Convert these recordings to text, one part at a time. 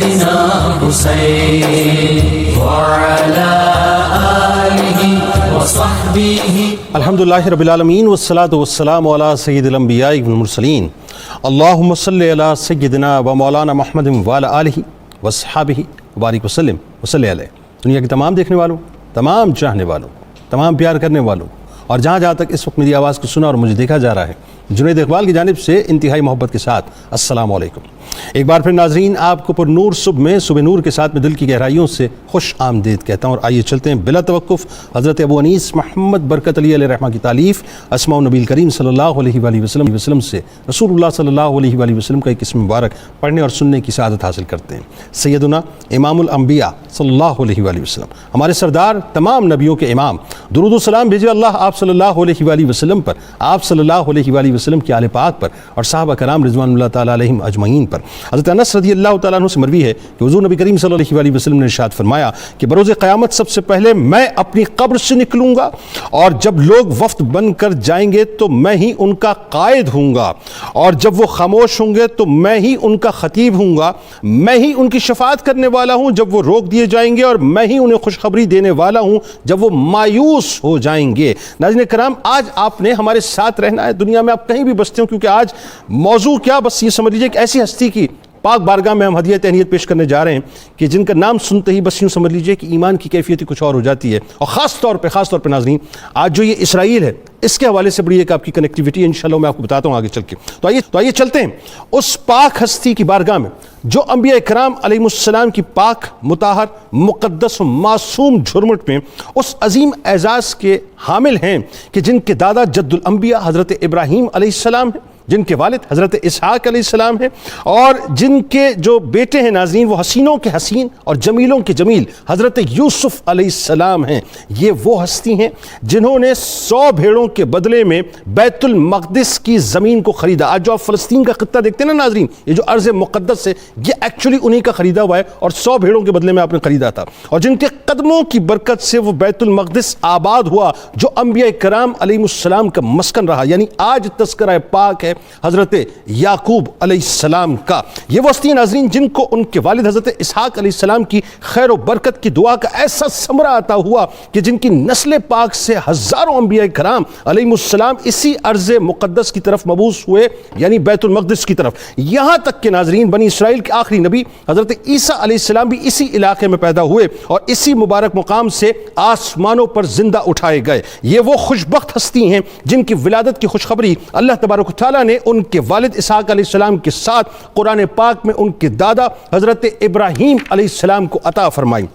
سيدنا حسين وعلى آله وصحبه. الحمدللہ رب العالمین والصلاة والسلام علی سید الانبیاء والمرسلین. اللہم صلی علی سیدنا و مولانا محمد وعلی آلہ وصحابہ وبارک وسلم وصلی علیہ. دنیا کے تمام دیکھنے والوں، تمام چاہنے والوں، تمام پیار کرنے والوں، اور جہاں جہاں تک اس وقت میری آواز کو سنا اور مجھے دیکھا جا رہا ہے، جنید اقبال کی جانب سے انتہائی محبت کے ساتھ السلام علیکم. ایک بار پھر ناظرین، آپ کو پر نور صبح میں صبح نور کے ساتھ میں دل کی گہرائیوں سے خوش آمدید کہتا ہوں. اور آئیے چلتے ہیں بلا توقف حضرت ابو انیس محمد برکت علی علیہ رحمہ کی تالیف اسماء النبی کریم صلی اللہ علیہ وآلہ وسلم سے رسول اللہ صلی اللہ علیہ وآلہ وسلم کا ایک اسم مبارک پڑھنے اور سننے کی سعادت حاصل کرتے ہیں. سیدنا امام الانبیاء صلی اللہ علیہ وآلہ وسلم، ہمارے سردار، تمام نبیوں کے امام، درود و سلام بھیجے اللہ آپ صلی اللہ علیہ وآلہ وسلم پر، آپ صلی اللہ علیہ وآلہ وسلم کی آل پاک پر، اور صحابہ کرام رضوان اللہ تعالیٰ علیہم اجمعین پر. حضرت انس رضی اللہ تعالیٰ عنہ سے مروی ہے کہ حضور نبی کریم صلی اللہ علیہ وسلم نے ارشاد فرمایا کہ بروز قیامت سب سے پہلے میں اپنی قبر سے نکلوں گا، اور جب لوگ وفد بن کر جائیں گے تو میں ہی ان کا قائد ہوں گا، اور جب وہ خاموش ہوں گے تو میں ہی ان کا خطیب ہوں گا، میں ہی ان کی شفاعت کرنے والا ہوں جب وہ روک دیے جائیں گے، اور میں ہی انہیں خوشخبری دینے والا ہوں جب وہ مایوس ہو جائیں گے. ناظرین کرام، آج آپ نے ہمارے ساتھ رہنا ہے. دنیا میں آپ کہیں بھی بستے ہوں، کیونکہ آج موضوع کیا، بس یہ سمجھ لیجیے کہ ایسی ہستی کی پاک بارگاہ میں ہم ہدیہ تہنیت پیش کرنے جا رہے ہیں کہ جن کا نام سنتے ہی بس یوں سمجھ لیجئے کہ ایمان کی کیفیت ہی کچھ اور ہو جاتی ہے. اور خاص طور پہ ناظرین، آج جو یہ اسرائیل ہے، اس کے حوالے سے بڑی ایک آپ کی کنیکٹیویٹی ہے، انشاءاللہ میں آپ کو بتاتا ہوں آگے چل کے. تو آئیے چلتے ہیں اس پاک ہستی کی بارگاہ میں جو انبیاء کرام علیہ السلام کی پاک، مطہر، مقدس و معصوم جھرمٹ میں اس عظیم اعزاز کے حامل ہیں کہ جن کے دادا جد الانبیاء حضرت ابراہیم علیہ السلام ہیں، جن کے والد حضرت اسحاق علیہ السلام ہیں، اور جن کے جو بیٹے ہیں ناظرین وہ حسینوں کے حسین اور جمیلوں کے جمیل حضرت یوسف علیہ السلام ہیں. یہ وہ ہستی ہیں جنہوں نے 100 بھیڑوں کے بدلے میں بیت المقدس کی زمین کو خریدا. آج جو آپ فلسطین کا خطہ دیکھتے ہیں نا ناظرین، یہ جو ارض مقدس ہے، یہ ایکچولی انہی کا خریدا ہوا ہے، اور 100 بھیڑوں کے بدلے میں آپ نے خریدا تھا. اور جن کے قدموں کی برکت سے وہ بیت المقدس آباد ہوا جو انبیاء کرام علیہ السلام کا مسکن رہا. یعنی آج تذکرہ پاک ہے حضرت یعقوب علیہ السلام کا. یہ وہ ہستی ناظرین جن کو ان کے والد حضرت اسحاق علیہ السلام کی خیر و برکت کی دعا کا ایسا ثمرہ عطا ہوا کہ جن کی نسل پاک سے ہزاروں انبیاء کرام علیہ السلام اسی ارض مقدس کی طرف مبعوث ہوئے، یعنی بیت المقدس کی طرف. یہاں تک کہ ناظرین بنی اسرائیل کے آخری نبی حضرت عیسیٰ علیہ السلام بھی اسی علاقے میں پیدا ہوئے اور اسی مبارک مقام سے آسمانوں پر زندہ اٹھائے گئے. یہ وہ خوشبخت ہستی ہیں جن کی ولادت کی خوشخبری اللہ تبارک و تعالیٰ نے ان کے والد اسحاق علیہ السلام کے ساتھ قرآن پاک میں ان کے دادا حضرت ابراہیم علیہ السلام کو عطا فرمائی.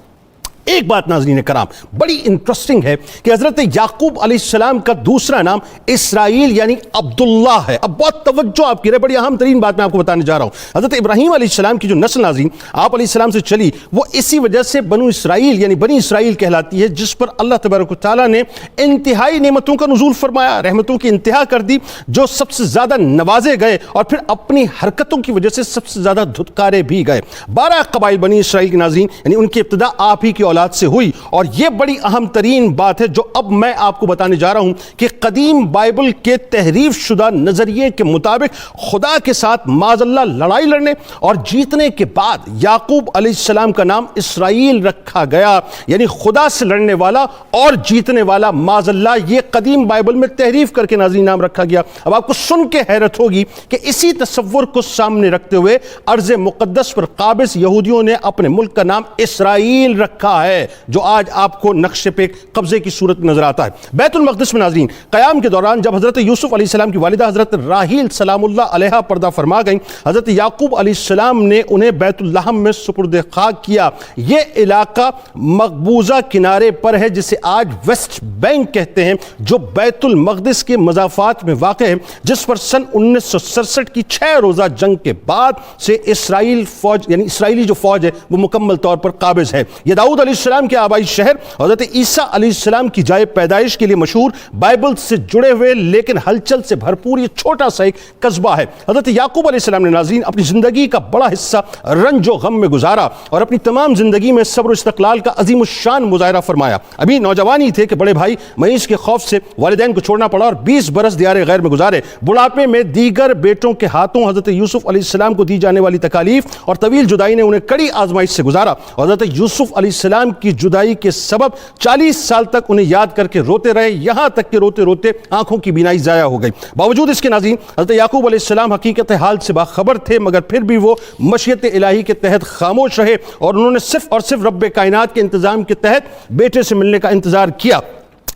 ایک بات ناظرین کرام بڑی انٹرسٹنگ ہے کہ حضرت یعقوب علیہ السلام کا دوسرا نام اسرائیل یعنی عبداللہ ہے. اب بہت توجہ آپ کی رہے، بڑی اہم ترین بات میں آپ کو بتانے جا رہا ہوں. حضرت ابراہیم علیہ السلام کی جو نسل ناظرین آپ علیہ السلام سے چلی، وہ اسی وجہ سے بنو اسرائیل یعنی بنی اسرائیل کہلاتی ہے، جس پر اللہ تبارک و تعالیٰ نے انتہائی نعمتوں کا نزول فرمایا، رحمتوں کی انتہا کر دی، جو سب سے زیادہ نوازے گئے اور پھر اپنی حرکتوں کی وجہ سے سب سے زیادہ دھتکارے بھی گئے. 12 قبائل بنی اسرائیل کے ناظرین یعنی ان کی ابتدا آپ ہی کی اولاد سے ہوئی. اور یہ بڑی اہم ترین بات ہے جو اب میں آپ کو بتانے جا رہا ہوں کہ قدیم بائبل کے تحریف شدہ نظریے کے مطابق خدا کے ساتھ معاذ اللہ لڑائی لڑنے اور جیتنے کے بعد یعقوب علیہ السلام کا نام اسرائیل رکھا گیا، یعنی خدا سے لڑنے والا اور جیتنے والا. معاذ اللہ یہ قدیم بائبل میں تحریف کر کے ناظرین نام رکھا گیا. اب آپ کو سن کے حیرت ہوگی کہ اسی تصور کو سامنے رکھتے ہوئے ارض مقدس پر قابض یہودیوں نے اپنے ملک کا نام اسرائیل رکھا ہے، جو آج آپ کو نقشے پہ قبضے کی صورت نظر آتا ہے. بیت المقدس میں ناظرین قیام کے دوران جب حضرت یوسف علیہ السلام کی والدہ حضرت راحیل سلام اللہ علیہا پردہ فرما گئیں، حضرت یعقوب علیہ السلام نے انہیں بیت اللحم میں سپرد خاک کیا. یہ علاقہ مقبوضہ کنارے پر ہے جسے آج ویسٹ بینک کہتے ہیں، جو بیت المقدس کے مضافات میں واقع ہے، جس پر سن 1967 کی 6 روزہ جنگ کے بعد سے اسرائیلی جو فوج ہے وہ مکمل طور پر قابض ہے. یہ داؤد علیہ السلام کے آبائی شہر حضرت عیسیٰ علیہ السلام کی جائے پیدائش کے لیے مشہور بائبل سے جڑے ہوئے لیکن ہلچل سے بھرپور یہ چھوٹا سا ایک قصبہ ہے۔ حضرت یعقوب علیہ السلام نے ناظرین اپنی زندگی کا بڑا حصہ رنج و غم میں گزارا اور اپنی تمام زندگی میں صبر و استقلال کا عظیم الشان مظاہرہ فرمایا۔ ابھی نوجوان ہی تھے کہ بڑے بھائی معیش کے خوف سے والدین کو چھوڑنا پڑا اور 20 برس دیار غیر میں گزارے۔ بڑھاپے میں دیگر بیٹوں کے ہاتھوں حضرت یوسف علیہ السلام کو دی جانے والی تکالیف اور طویل جدائی نے انہیں کڑی آزمائش سے گزارا۔ حضرت یوسف علیہ السلام کی جدائی کے سبب 40 سال تک انہیں یاد کر کے روتے رہے، یہاں تک کہ روتے روتے آنکھوں کی بینائی ضائع ہو گئی۔ باوجود اس کے ناظرین حضرت یعقوب علیہ السلام حقیقت حال سے باخبر تھے، مگر پھر بھی وہ مشیت الہی کے تحت خاموش رہے اور انہوں نے صرف اور صرف رب کائنات کے انتظام کے تحت بیٹے سے ملنے کا انتظار کیا۔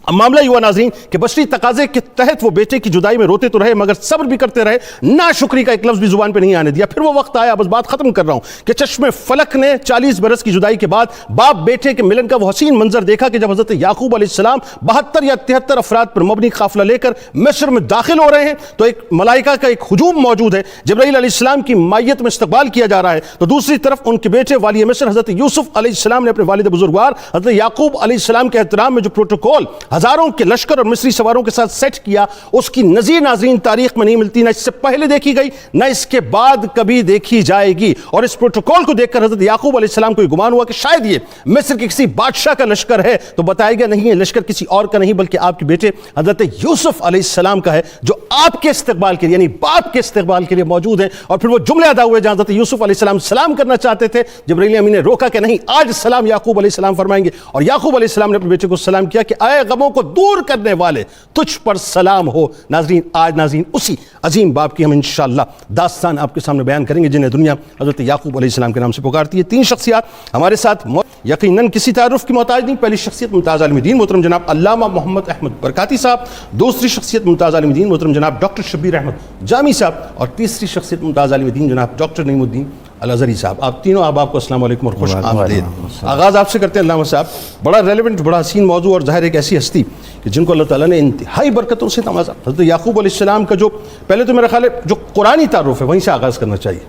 اب معاملہ یہ ہوا ناظرین کہ بشری تقاضے کے تحت وہ بیٹے کی جدائی میں روتے تو رہے مگر صبر بھی کرتے رہے، ناشکری کا ایک لفظ بھی زبان پہ نہیں آنے دیا۔ پھر وہ وقت آیا، بس بات ختم کر رہا ہوں، کہ چشم فلک نے 40 برس کی جدائی کے بعد باپ بیٹے کے ملن کا وہ حسین منظر دیکھا کہ جب حضرت یعقوب علیہ السلام 72 یا 73 افراد پر مبنی قافلہ لے کر مصر میں داخل ہو رہے ہیں تو ایک ملائکہ کا ایک ہجوم موجود ہے، جبرائیل علیہ السلام کی مائیت میں استقبال کیا جا رہا ہے، تو دوسری طرف ان کے بیٹے والی مصر حضرت یوسف علیہ السلام نے اپنے والد بزرگوار حضرت یعقوب علیہ السلام کے احترام میں جو پروٹوکول ہزاروں کے لشکر اور مصری سواروں کے ساتھ سیٹ کیا، اس کی نظیر ناظرین تاریخ میں نہیں ملتی، نہ اس سے پہلے دیکھی گئی نہ اس کے بعد کبھی دیکھی جائے گی۔ اور اس پروٹوکول کو دیکھ کر حضرت یعقوب علیہ السلام کو یہ گمان ہوا کہ شاید یہ مصر کے کسی بادشاہ کا لشکر ہے، تو بتایا گیا نہیں، یہ لشکر کسی اور کا نہیں بلکہ آپ کے بیٹے حضرت یوسف علیہ السلام کا ہے، جو آپ کے استقبال کے لیے یعنی باپ کے استقبال کے لیے موجود ہیں۔ اور پھر وہ جملے ادا ہوئے جہاں حضرت یوسف علیہ السلام سلام کرنا چاہتے تھے، جبرائیل امین نے روکا کہ نہیں، آج سلام یعقوب علیہ السلام فرمائیں گے، اور یعقوب علیہ السلام نے اپنے بیٹے کو سلام کیا کہ اے غموں کو دور کرنے والے، تجھ پر سلام ہو۔ ناظرین آج ناظرین اسی عظیم باپ کی ہم انشاءاللہ داستان آپ کے سامنے بیان کریں گے جنہیں دنیا حضرت یعقوب علیہ السلام کے نام سے پکارتی ہے۔ 3 شخصیات ہمارے ساتھ یقیناً کسی تعارف کی محتاج نہیں۔ پہلی شخصیت ممتاز عالم دین محترم جناب علامہ محمد احمد برکاتی صاحب، دوسری شخصیت ممتاز عالم دین محترم جناب ڈاکٹر شبیر احمد جامی صاحب، اور تیسری شخصیت ممتاز عالم دین جناب ڈاکٹر نعیم الدین الازہری صاحب۔ آپ تینوں احباب کو السلام علیکم اور خوش آمدید۔ آغاز آپ سے کرتے ہیں علامہ صاحب، بڑا ریلیونٹ، بڑا حسین موضوع، اور ظاہر ایک ایسی ہستی کہ جن کو اللہ تعالیٰ نے انتہائی برکتوں سے نوازا۔ حضرت یعقوب علیہ السلام کا جو پہلے تو میرا خیال ہے جو قرآنی تعارف ہے وہیں سے آغاز کرنا چاہیے۔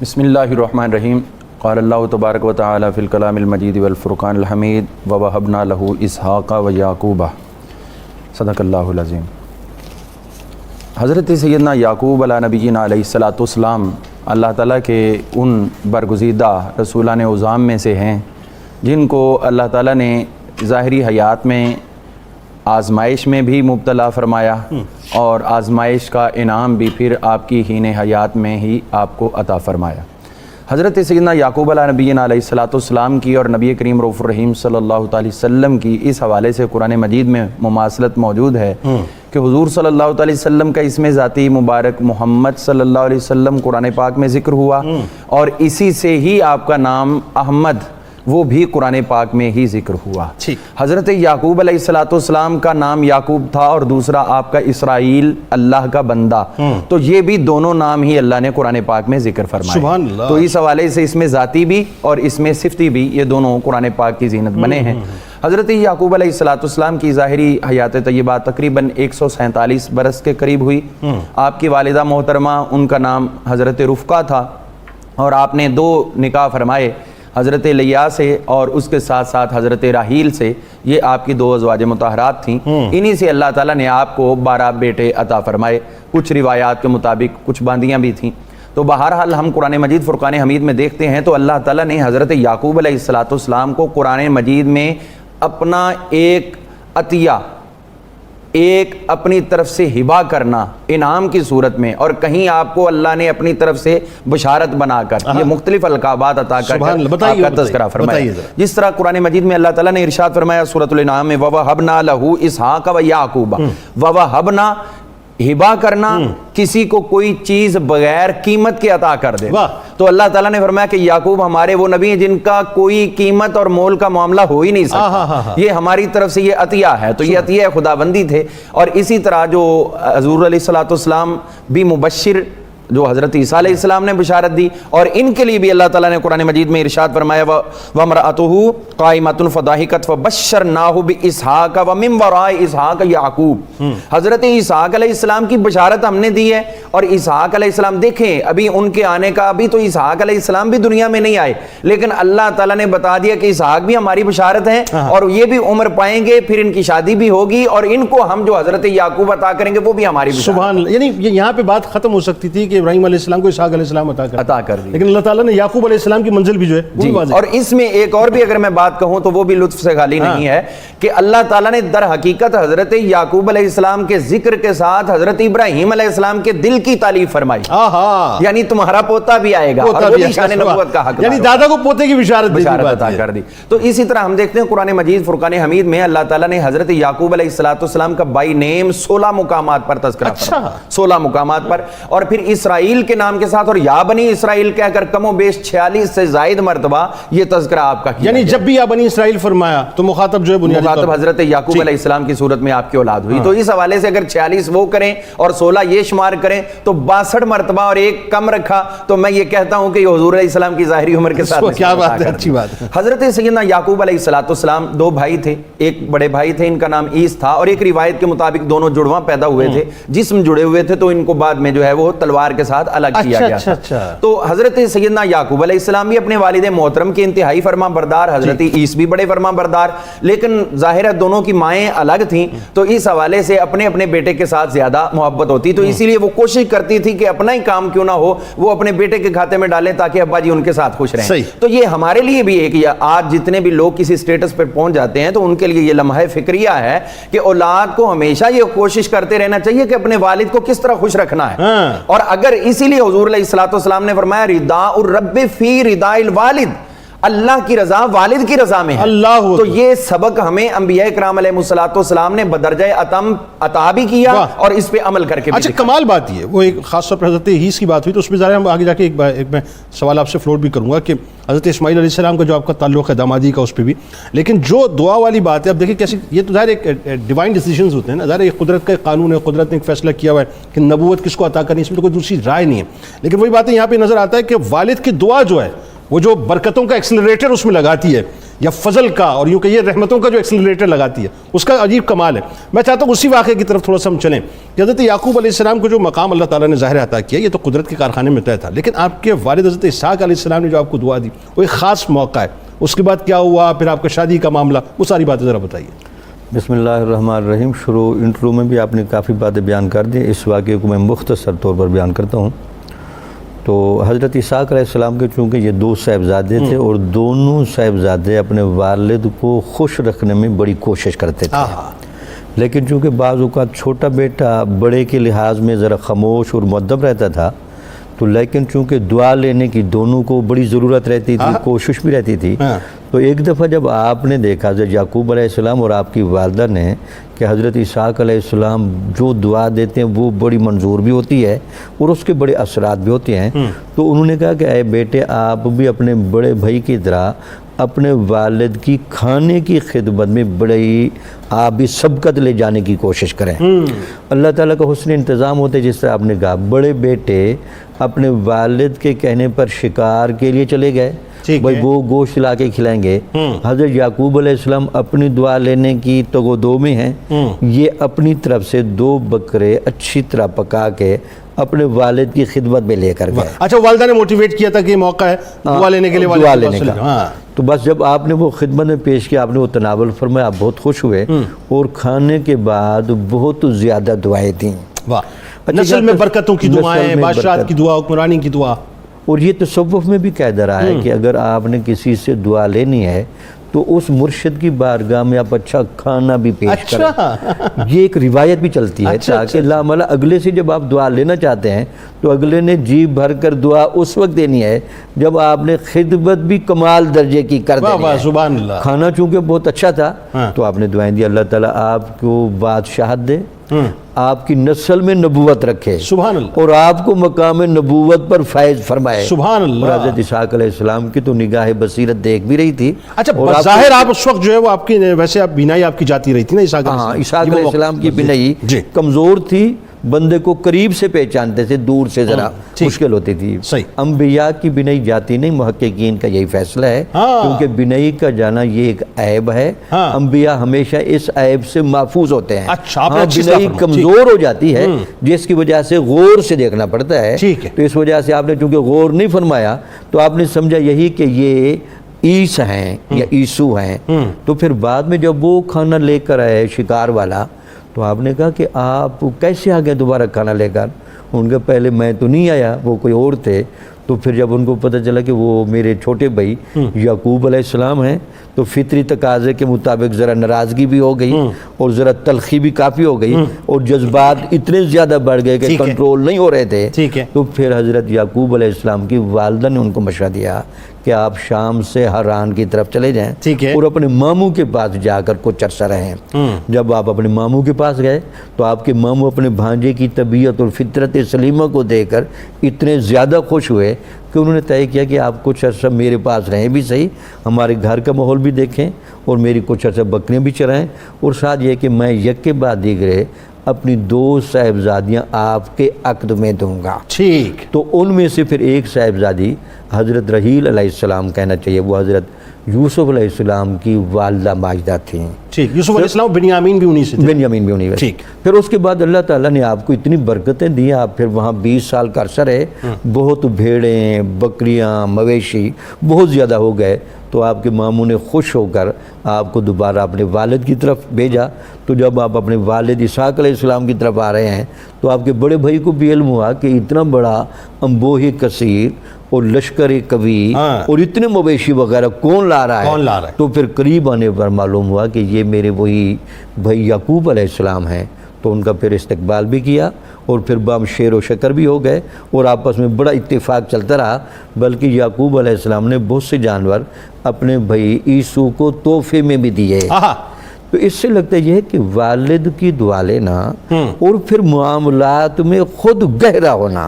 بسم اللہ الرحمن الرحیم۔ قال اللہ تبارک و تعالی فی الکلام المجید والفرقان الحمید ووہبنا لہ اسحاق ویعقوب صدق اللہ العظیم۔ حضرت سیدنا یعقوب علیہ نبینا علیہ الصلوۃ والسلام اللہ تعالیٰ کے ان برگزیدہ رسولان عظام میں سے ہیں جن کو اللہ تعالیٰ نے ظاہری حیات میں آزمائش میں بھی مبتلا فرمایا اور آزمائش کا انعام بھی پھر آپ کی حین حیات میں ہی آپ کو عطا فرمایا۔ حضرت سیدنا یعقوب علیہ نبینا علیہ الصلوۃ والسلام کی اور نبی کریم رؤوف الرحیم صلی اللہ تعالی وسلم کی اس حوالے سے قرآن مجید میں مماثلت موجود ہے کہ حضور صلی اللہ تعالی وسلم کا اسم ذاتی مبارک محمد صلی اللہ علیہ وسلم قرآن پاک میں ذکر ہوا، اور اسی سے ہی آپ کا نام احمد وہ بھی قرآن پاک میں ہی ذکر ہوا۔ حضرت یعقوب علیہ الصلوۃ والسلام کا نام یعقوب تھا اور دوسرا آپ کا اسرائیل اللہ کا بندہ، تو یہ بھی دونوں نام ہی اللہ نے قرآن پاک میں ذکر فرمائے۔ تو اس حوالے سے اس میں ذاتی بھی اور اس میں صفتی بھی یہ دونوں قرآن پاک کی زینت بنے ہیں۔ حضرت یعقوب علیہ الصلوۃ والسلام کی ظاہری حیات طیبہ تقریباً 147 برس کے قریب ہوئی۔ آپ کی والدہ محترمہ ان کا نام حضرت رفقہ تھا، اور آپ نے 2 نکاح فرمائے، حضرت لیا سے اور اس کے ساتھ ساتھ حضرت راحیل سے۔ یہ آپ کی 2 ازواج مطہرات تھیں، انہی سے اللہ تعالیٰ نے آپ کو 12 بیٹے عطا فرمائے، کچھ روایات کے مطابق کچھ باندیاں بھی تھیں۔ تو بہرحال ہم قرآن مجید فرقان حمید میں دیکھتے ہیں تو اللہ تعالیٰ نے حضرت یعقوب علیہ الصلوۃ والسلام کو قرآن مجید میں اپنا ایک عطیہ، ایک اپنی طرف سے ہبہ کرنا انعام کی صورت میں، اور کہیں آپ کو اللہ نے اپنی طرف سے بشارت بنا کر یہ مختلف القابات عطا کر آپ کا تذکرہ فرمایا۔ جس طرح قرآن مجید میں اللہ تعالیٰ نے ارشاد فرمایا سورۃ الانعام میں وَوَهَبْنَا لَهُ إِسْحَاقَ وَيَعْقُوبَ، وَوَهَبْنَا ہبہ کرنا کسی کو کوئی چیز بغیر قیمت کے عطا کر دے، تو اللہ تعالیٰ نے فرمایا کہ یعقوب ہمارے وہ نبی ہیں جن کا کوئی قیمت اور مول کا معاملہ ہو ہی نہیں سکتا، یہ ہماری طرف سے یہ عطیہ ہے، تو یہ عطیہ خداوندی تھے۔ اور اسی طرح جو حضور علیہ الصلوۃ والسلام بھی مبشر جو حضرت عیسیٰ علیہ السلام نے بشارت دی، اور ان کے لیے بھی اللہ تعالیٰ نے قرآن مجید میں ارشاد فرمایا وَامْرَأَتُهُ قَائِمَةٌ فَضَحِكَتْ فَبَشَّرْنَاهُ بِإِسْحَاقَ وَمِن وَرَاءِ إِسْحَاقَ یعقوب۔ حضرت اسحاق علیہ السلام کی بشارت ہم نے دی ہے، اور اسحاق علیہ السلام دیکھیں ابھی ان کے آنے کا، ابھی تو اسحاق علیہ السلام بھی دنیا میں نہیں آئے، لیکن اللہ تعالیٰ نے بتا دیا کہ اسحاق بھی ہماری بشارت ہے اور یہ بھی عمر پائیں گے، پھر ان کی شادی بھی ہوگی، اور ان کو ہم جو حضرت یعقوب عطا کریں گے وہ بھی ہماری بشارت۔ سبحان اللہ، یعنی یہاں پہ بات ختم ہو سکتی تھی کہ ابراہیم علیہ السلام کو اسحاق علیہ السلام عطا کر دی، لیکن اللہ تعالیٰ نے یعقوب علیہ السلام کی منزل بھی جو ہے وہ بھی واضح۔ اور اس میں ایک اور بھی اگر میں بات کہوں تو وہ بھی لطف سے خالی نہیں ہے کہ اللہ تعالیٰ نے در حقیقت حضرت یعقوب علیہ السلام کے ذکر کے ساتھ حضرت ابراہیم علیہ السلام کے دل کی تعریف فرمائی، یعنی تمہارا پوتا بھی آئے گا، اور وہ بھی شان نبوت کا حق، یعنی دادا کو پوتے کی بشارت عطا کر دی۔ تو اسی طرح ہم دیکھتے ہیں قرآن مجید فرقان حمید میں اللہ تعالیٰ نے حضرت یعقوب علیہ السلام کا بائی نیم 16 مقامات پر تذکرہ فرمایا، 16 مقامات پر، اور پھر اسرائیل کے نام کے ساتھ اور یا بنی اسرائیل کہہ کر کم و بیش 46 سے زائد مرتبہ یہ تذکرہ آپ کا کیا، یعنی جب بھی یا بنی اسرائیل فرمایا تو مخاطب جو ہے مخاطب حضرت یعقوب علیہ السلام کی صورت میں آپ کی اولاد ہوئی۔ تو اس حوالے سے اگر 46 وہ کریں اور 16 یہ شمار کریں تو 62 مرتبہ، اور ایک کم رکھا تو میں یہ کہتا ہوں کہ یہ حضور علیہ السلام کی ظاہری عمر کے ساتھ کیا بات ہے، اچھی بات ہے۔ حضرت سیدنا یعقوب علیہ السلام 2 بھائی تھے، ایک بڑے بھائی تھے ان کا نام عیس تھا، اور ایک روایت کے مطابق دونوں جڑواں پیدا ہوئے تھے، جسم جڑے ہوئے تھے، تو ان کو بعد میں جو ہے وہ تلوار کے ساتھ الگ کیا گیا تھا۔ تو حضرت سیدنا یعقوب علیہ السلام بھی اپنے والد محترم کے انتہائی فرما بردار، حضرت عیس بھی بڑے فرما بردار، لیکن ظاہر ہے دونوں کی مائیں الگ تھیں، تو اس حوالے سے اپنے اپنے بیٹے کے ساتھ زیادہ محبت ہوتی، تو اسی لیے وہ کوشش کرتی تھی کہ اپنا ہی کام کیوں نہ ہو وہ اپنے بیٹے کے کھاتے میں ڈالیں تاکہ ابا جی ان کے ساتھ خوش رہیں۔ تو یہ ہمارے لیے بھی ایک، آج جتنے بھی لوگ کسی سٹیٹس پر پہنچ جاتے ہیں تو ان کے لیے یہ لمحہ فکریہ ہے کہ اولاد کو ہمیشہ یہ کوشش کرتے رہنا چاہیے کہ اپنے والد کو کس طرح خوش رکھنا ہے، اور اگر اسی لیے حضور علیہ السلام نے فرمایا رضاء الرب فی رضاء الوالد، اللہ کی رضا والد کی رضا میں ہے۔ تو یہ سبق ہمیں انبیاء کرام علیہ السلام نے بدرجہ اتم عطا بھی کیا اور اس پہ عمل کر کے بھی۔ اچھا کمال بات یہ وہ ایک خاص طور پر حضرت عیسی کی بات ہوئی، تو اس میں ظاہر ہم آگے جا کے ایک میں سوال آپ سے فلوٹ بھی کروں گا کہ حضرت اسماعیل علیہ السلام کا جو آپ کا تعلق ہے دامادی کا، اس پہ بھی، لیکن جو دعا والی بات ہے اب دیکھیں کیسی، یہ تو ظاہر ایک ڈیوائن ڈیسیجنز ہوتے ہیں نا، ظاہر ایک قدرت کا ایک قانون ہے، قدرت نے ایک فیصلہ کیا ہوا ہے کہ نبوت کس کو عطا کرنی، اس میں تو کوئی دوسری رائے نہیں ہے، لیکن وہی بات ہے یہاں پہ نظر آتا ہے کہ والد کی دعا جو ہے وہ جو برکتوں کا ایکسلریٹر اس میں لگاتی ہے، یا فضل کا اور یوں کہیے رحمتوں کا جو ایکسلریٹر لگاتی ہے، اس کا عجیب کمال ہے۔ میں چاہتا ہوں اسی واقعے کی طرف تھوڑا سا ہم چلیں کہ حضرت یعقوب علیہ السلام کو جو مقام اللہ تعالیٰ نے ظاہر عطا کیا یہ تو قدرت کے کارخانے میں طے تھا، لیکن آپ کے والد حضرت اسحاق علیہ السلام نے جو آپ کو دعا دی وہ ایک خاص موقع ہے، اس کے بعد کیا ہوا، پھر آپ کا شادی کا معاملہ، وہ ساری باتیں ذرا بتائیے۔ بسم اللہ الرحمن الرحیم۔ انٹرو میں بھی آپ نے کافی باتیں بیان کر دی، اس واقعے کو میں مختصر طور پر بیان کرتا ہوں۔ تو حضرت اسحاق علیہ السلام کے چونکہ یہ 2 صاحبزادے تھے اور دونوں صاحبزادے اپنے والد کو خوش رکھنے میں بڑی کوشش کرتے تھے، لیکن چونکہ بعض اوقات چھوٹا بیٹا بڑے کے لحاظ میں ذرا خاموش اور مؤدب رہتا تھا، تو لیکن چونکہ دعا لینے کی دونوں کو بڑی ضرورت رہتی تھی، کوشش بھی رہتی تھی، تو ایک دفعہ جب آپ نے دیکھا حضرت یعقوب علیہ السلام اور آپ کی والدہ نے کہ حضرت اسحاق علیہ السلام جو دعا دیتے ہیں وہ بڑی منظور بھی ہوتی ہے اور اس کے بڑے اثرات بھی ہوتے ہیں، تو انہوں نے کہا کہ اے بیٹے آپ بھی اپنے بڑے بھائی کی طرح اپنے والد کی کھانے کی خدمت میں بڑی آپ بھی سبقت لے جانے کی کوشش کریں۔ اللہ تعالیٰ کا حسن انتظام ہوتے، جس طرح آپ نے کہا بڑے بیٹے اپنے والد کے کہنے پر شکار کے لیے چلے گئے، بھائی وہ گوشت لا کے کھلائیں گے، حضرت یعقوب علیہ السلام اپنی دعا لینے کی تگودو میں ہیں، یہ اپنی طرف سے 2 بکرے اچھی طرح پکا کے اپنے والد کی خدمت میں لے کر گئے۔ اچھا والدہ نے موٹیویٹ کیا تھا کہ یہ موقع ہے دعا لینے کے لیے، دعا لینے کا، تو بس جب آپ نے وہ خدمت میں پیش کیا، آپ نے وہ تناول فرمایا، آپ بہت خوش ہوئے اور کھانے کے بعد بہت زیادہ دعائیں دیں۔ نسل میں برکتوں کی دعائیں، بادشاہت کی دعا، حکمرانی کی دعا، اور یہ تصوف میں بھی قاعدہ رہا ہے کہ اگر آپ نے کسی سے دعا لینی ہے تو اس مرشد کی بارگاہ میں آپ اچھا کھانا بھی پیش کریں، یہ ایک روایت بھی چلتی ہے تاکہ لاملا اگلے سے جب آپ دعا لینا چاہتے ہیں تو اگلے نے جی بھر کر دعا اس وقت دینی ہے جب آپ نے خدمت بھی کمال درجے کی کر دینی ہے۔ سبحان اللہ۔ کھانا چونکہ بہت اچھا تھا تو آپ نے دعائیں دی، اللہ تعالیٰ آپ کو بادشاہت دے، آپ کی نسل میں نبوت رکھے، سبحان اللہ، اور آپ کو مقام نبوت پر فائز فرمائے، سبحان اللہ۔ اور حضرت اسحاق علیہ السلام کی تو نگاہ بصیرت دیکھ بھی رہی تھی۔ اچھا بظاہر آپ اس وقت جو ہے وہ آپ کی ویسے آپ بینائی آپ کی جاتی رہی تھی نا اسحاق علیہ السلام، اسحاق علیہ السلام کی بینائی کمزور تھی، بندے کو قریب سے پہچانتے تھے، دور سے ذرا ٹھیک، مشکل ہوتی تھی۔ صحیح۔ انبیاء کی بنائی جاتی نہیں، محققین کا یہی فیصلہ ہے، کیونکہ بنائی کا جانا یہ ایک عیب ہے، انبیاء ہمیشہ اس عیب سے محفوظ ہوتے ہیں۔ اچھا، آپ نے اچھی بنائی طرح کمزور ہو جاتی ہے جس کی وجہ سے غور سے دیکھنا پڑتا ہے، ٹھیک ہے۔ تو اس وجہ سے آپ نے چونکہ غور نہیں فرمایا تو آپ نے سمجھا یہی کہ یہ عیسی ہیں یا عیسو ہیں۔ تو پھر بعد میں جب وہ کھانا لے کر آئے شکار والا تو آپ نے کہا کہ آپ کیسے آ گئے دوبارہ کھانا لے کر؟ ان کے پہلے میں تو نہیں آیا، وہ کوئی اور تھے۔ تو پھر جب ان کو پتہ چلا کہ وہ میرے چھوٹے بھائی یعقوب علیہ السلام ہیں تو فطری تقاضے کے مطابق ذرا ناراضگی بھی ہو گئی اور ذرا تلخی بھی کافی ہو گئی اور جذبات اتنے زیادہ بڑھ گئے کہ کنٹرول نہیں ہو رہے تھے۔ تو پھر حضرت یعقوب علیہ السلام کی والدہ نے ان کو مشورہ دیا کہ آپ شام سے حران کی طرف چلے جائیں اور اپنے ماموں کے پاس جا کر کچھ عرصہ رہیں۔ جب آپ اپنے ماموں کے پاس گئے تو آپ کے ماموں اپنے بھانجے کی طبیعت اور فطرت سلیمہ کو دیکھ کر اتنے زیادہ خوش ہوئے کہ انہوں نے طے کیا کہ آپ کچھ عرصہ میرے پاس رہیں بھی صحیح، ہمارے گھر کا ماحول بھی دیکھیں اور میری کچھ عرصہ بکریاں بھی چرائیں، اور ساتھ یہ کہ میں یک کے بعد دیگرے اپنی 2 صاحبزادیاں آپ کے عقد میں دوں گا۔ ٹھیک۔ تو ان میں سے پھر ایک صاحبزادی حضرت رحیل علیہ السلام کہنا چاہیے، وہ حضرت یوسف علیہ السلام کی والدہ ماجدہ تھیں۔ ٹھیک، یوسف علیہ السلام بنیامین بھی انہی سے تھے۔ بنیامین بھی انہی سے۔ ٹھیک۔ پھر اس کے بعد اللہ تعالیٰ نے آپ کو اتنی برکتیں دی، آپ پھر وہاں 20 سال کا عرصہ رہے، بہت بھیڑیں، بکریاں، مویشی بہت زیادہ ہو گئے، تو آپ کے ماموں نے خوش ہو کر آپ کو دوبارہ اپنے والد کی طرف بھیجا۔ تو جب آپ اپنے والد اسحاق علیہ السلام کی طرف آ رہے ہیں تو آپ کے بڑے بھائی کو بھی علم ہوا کہ اتنا بڑا انبوہ کثیر اور لشکر قوی اور اتنے مویشی وغیرہ کون لا رہا ہے؟ تو پھر قریب آنے پر معلوم ہوا کہ یہ میرے وہی بھائی یعقوب علیہ السلام ہیں۔ تو ان کا پھر استقبال بھی کیا اور پھر بام شیر و شکر بھی ہو گئے اور آپس میں بڑا اتفاق چلتا رہا، بلکہ یعقوب علیہ السلام نے بہت سے جانور اپنے بھائی عیسو کو تحفے میں بھی دیے۔ تو اس سے لگتا یہ ہے کہ والد کی دعا لینا اور پھر معاملات میں خود گہرا ہونا،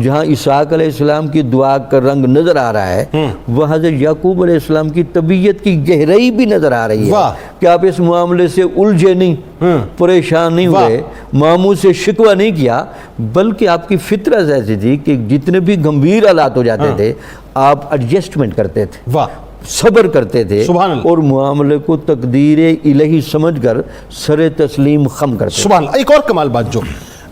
جہاں اسحاق علیہ السلام کی دعا کا رنگ نظر آ رہا ہے وہاں حضرت یعقوب علیہ السلام کی طبیعت کی گہرائی بھی نظر آ رہی ہے کہ آپ اس معاملے سے الجھے نہیں، پریشان نہیں ہوئے، ماموں سے شکوہ نہیں کیا، بلکہ آپ کی فطرت ایسی تھی کہ جتنے بھی گمبھیر حالات ہو جاتے تھے آپ ایڈجسٹمنٹ کرتے تھے، صبر کرتے تھے اور معاملے کو تقدیر الہی سمجھ کر سر تسلیم خم کرتے تھے۔ سبحان اللہ۔ ایک اور کمال بات جو